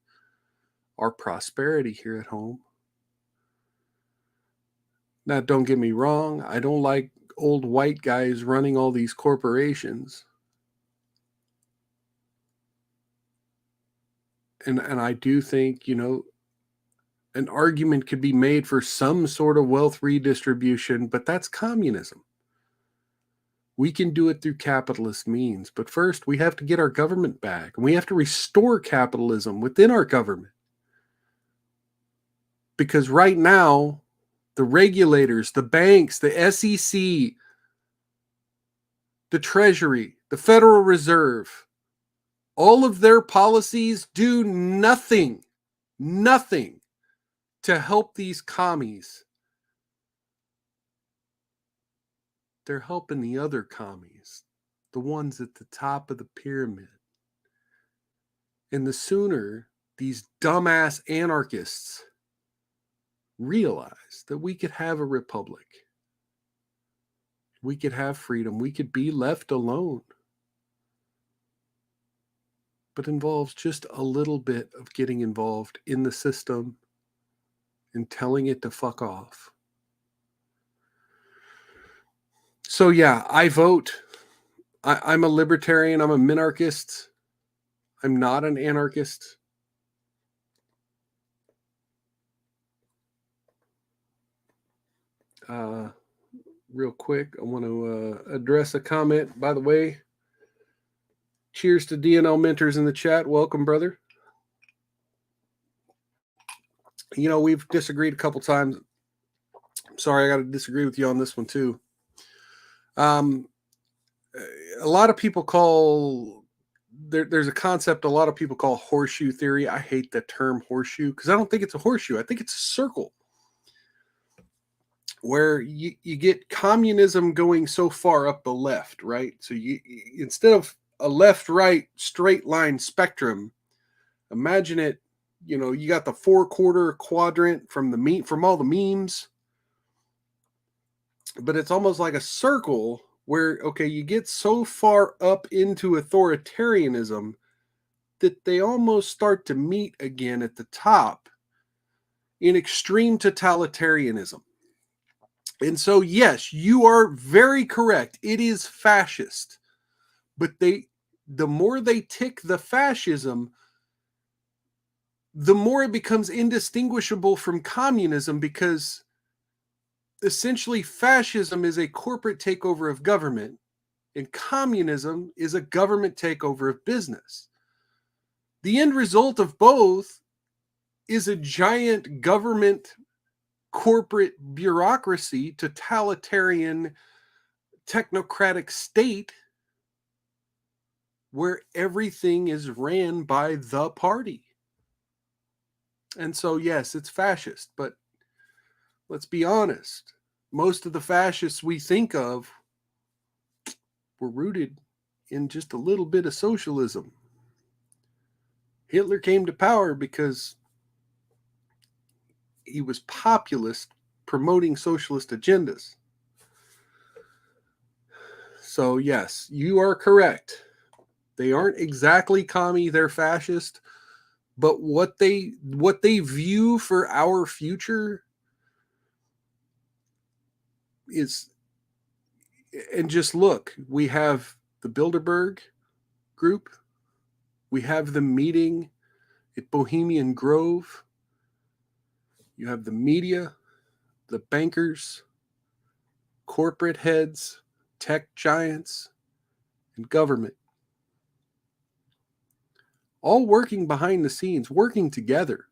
our prosperity here at home. Now, don't get me wrong, I don't like old white guys running all these corporations. And I do think, you know, an argument could be made for some sort of wealth redistribution, but that's communism. We can do it through capitalist means, but first we have to get our government back, and we have to restore capitalism within our government. Because right now, the regulators, the banks, the SEC, the Treasury, the Federal Reserve, all of their policies do nothing to help these commies. They're helping the other commies, the ones at the top of the pyramid. And the sooner these dumbass anarchists realize that we could have a republic, we could have freedom, we could be left alone, but involves just a little bit of getting involved in the system and telling it to fuck off. So yeah, I vote. I'm a libertarian. I'm a minarchist. I'm not an anarchist. Real quick, I want to address a comment. By the way, cheers to DNL Mentors in the chat. Welcome, brother. You know, we've disagreed a couple times. Sorry, I got to disagree with you on this one too. A lot of people call there's a concept a lot of people call horseshoe theory. I hate the term horseshoe because I don't think it's a horseshoe. I think it's a circle where you get communism going so far up the left, right? So you instead of a left-right straight line spectrum, imagine it. You know, you got the 4-quarter quadrant from all the memes, but it's almost like a circle where, okay, you get so far up into authoritarianism that they almost start to meet again at the top in extreme totalitarianism. And so, yes, you are very correct. It is fascist. But the more they tick the fascism, the more it becomes indistinguishable from communism, because essentially fascism is a corporate takeover of government and communism is a government takeover of business. The end result of both is a giant government corporate bureaucracy, totalitarian technocratic state where everything is ran by the party. And so, yes, it's fascist, but let's be honest. Most of the fascists we think of were rooted in just a little bit of socialism. Hitler came to power because he was populist, promoting socialist agendas. So, yes, you are correct. They aren't exactly commie, they're fascist, but what they view for our future is, and just look, we have the Bilderberg group, we have the meeting at Bohemian Grove, you have the media, the bankers, corporate heads, tech giants, and government, all working behind the scenes, working together.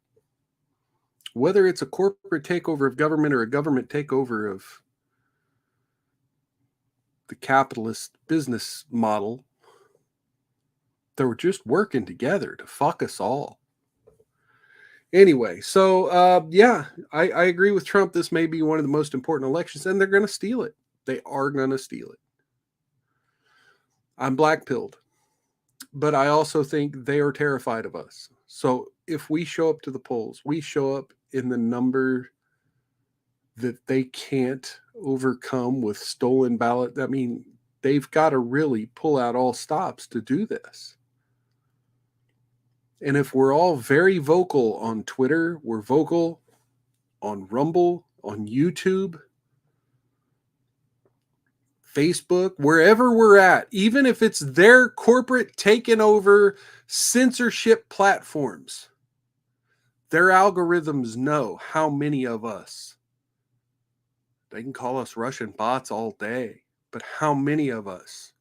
Whether it's a corporate takeover of government or a government takeover of the capitalist business model, they were just working together to fuck us all. Anyway, so yeah, I agree with Trump. This may be one of the most important elections, and they're going to steal it. They are going to steal it. I'm black-pilled, but I also think they are terrified of us. So if we show up to the polls, we show up in the number that they can't overcome with stolen ballot. I mean, they've got to really pull out all stops to do this. And if we're all very vocal on Twitter, we're vocal on Rumble, on YouTube, Facebook, wherever we're at, even if it's their corporate taking over censorship platforms, their algorithms know how many of us, they can call us Russian bots all day, but how many of us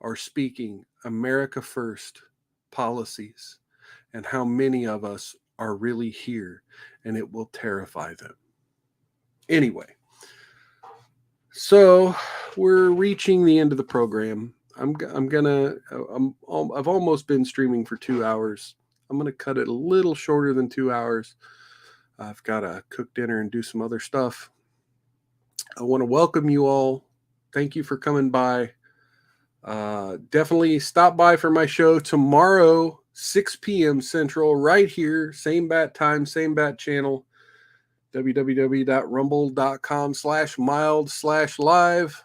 are speaking America First policies, and how many of us are really here, and it will terrify them. Anyway, so we're reaching the end of the program. I've almost been streaming for 2 hours. I'm gonna cut it a little shorter than 2 hours. I've got to cook dinner and do some other stuff. I want to welcome you all. Thank you for coming by. Definitely stop by for my show tomorrow, 6 p.m. Central, right here, same bat time, same bat channel, www.rumble.com/mild/live,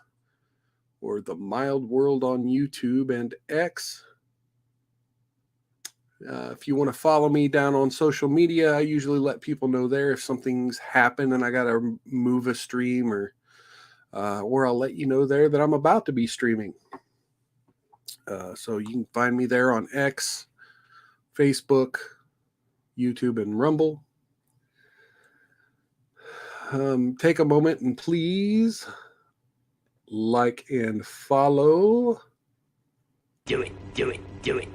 or the Mild World on YouTube and X. If you want to follow me down on social media, I usually let people know there if something's happened and I got to move a stream or or I'll let you know there that I'm about to be streaming. So you can find me there on X, Facebook, YouTube, and Rumble. Take a moment and please like and follow. Do it, do it, do it.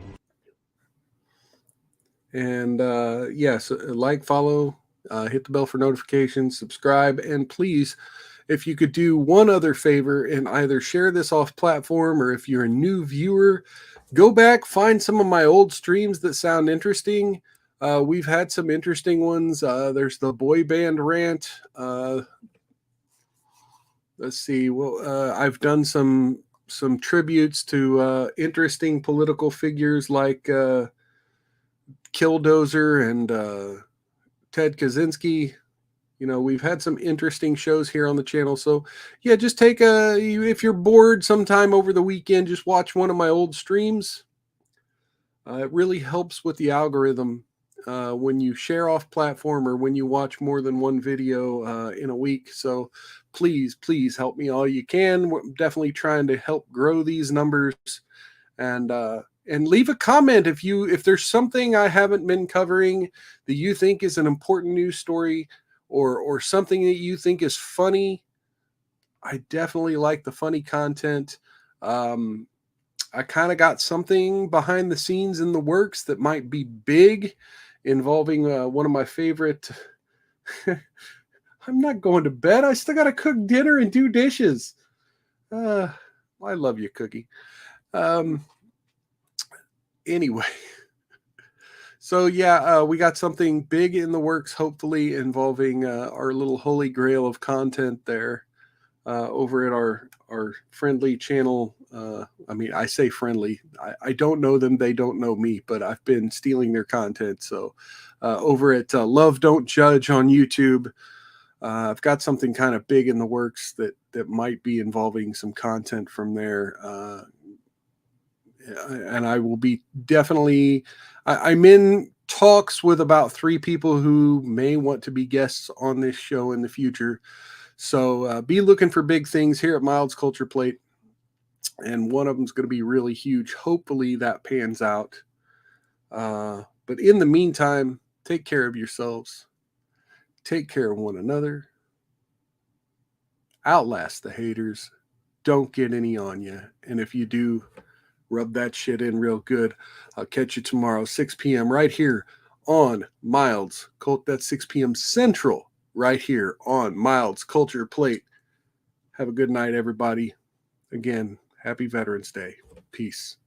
And yes, like, follow, hit the bell for notifications, subscribe, and please, if you could do one other favor and either share this off platform, or if you're a new viewer, go back, find some of my old streams that sound interesting. We've had some interesting ones. There's the boy band rant. Let's see. Well, I've done some tributes to interesting political figures like Killdozer and Ted Kaczynski. You know, we've had some interesting shows here on the channel. So yeah, just take if you're bored sometime over the weekend, just watch one of my old streams. It really helps with the algorithm when you share off platform or when you watch more than one video in a week. So please help me all you can. We're definitely trying to help grow these numbers, and leave a comment if there's something I haven't been covering that you think is an important news story, or something that you think is funny. I definitely like the funny content. I kind of got something behind the scenes in the works that might be big, involving one of my favorite. I'm not going to bed. I still got to cook dinner and do dishes. I love you, Cookie. Anyway, so yeah, we got something big in the works, hopefully involving our little holy grail of content there over at our friendly channel. I mean, I say friendly. I don't know them. They don't know me, but I've been stealing their content. So over at Love Don't Judge on YouTube, I've got something kind of big in the works that might be involving some content from there. And I will be definitely, I'm in talks with about 3 people who may want to be guests on this show in the future. So be looking for big things here at Miles Culture Plate. And one of them is going to be really huge. Hopefully that pans out. But in the meantime, take care of yourselves. Take care of one another. Outlast the haters. Don't get any on you. And if you do, rub that shit in real good. I'll catch you tomorrow, 6 p.m. right here on Miles. That's 6 p.m. Central right here on Miles Culture Plate. Have a good night, everybody. Again, happy Veterans Day. Peace.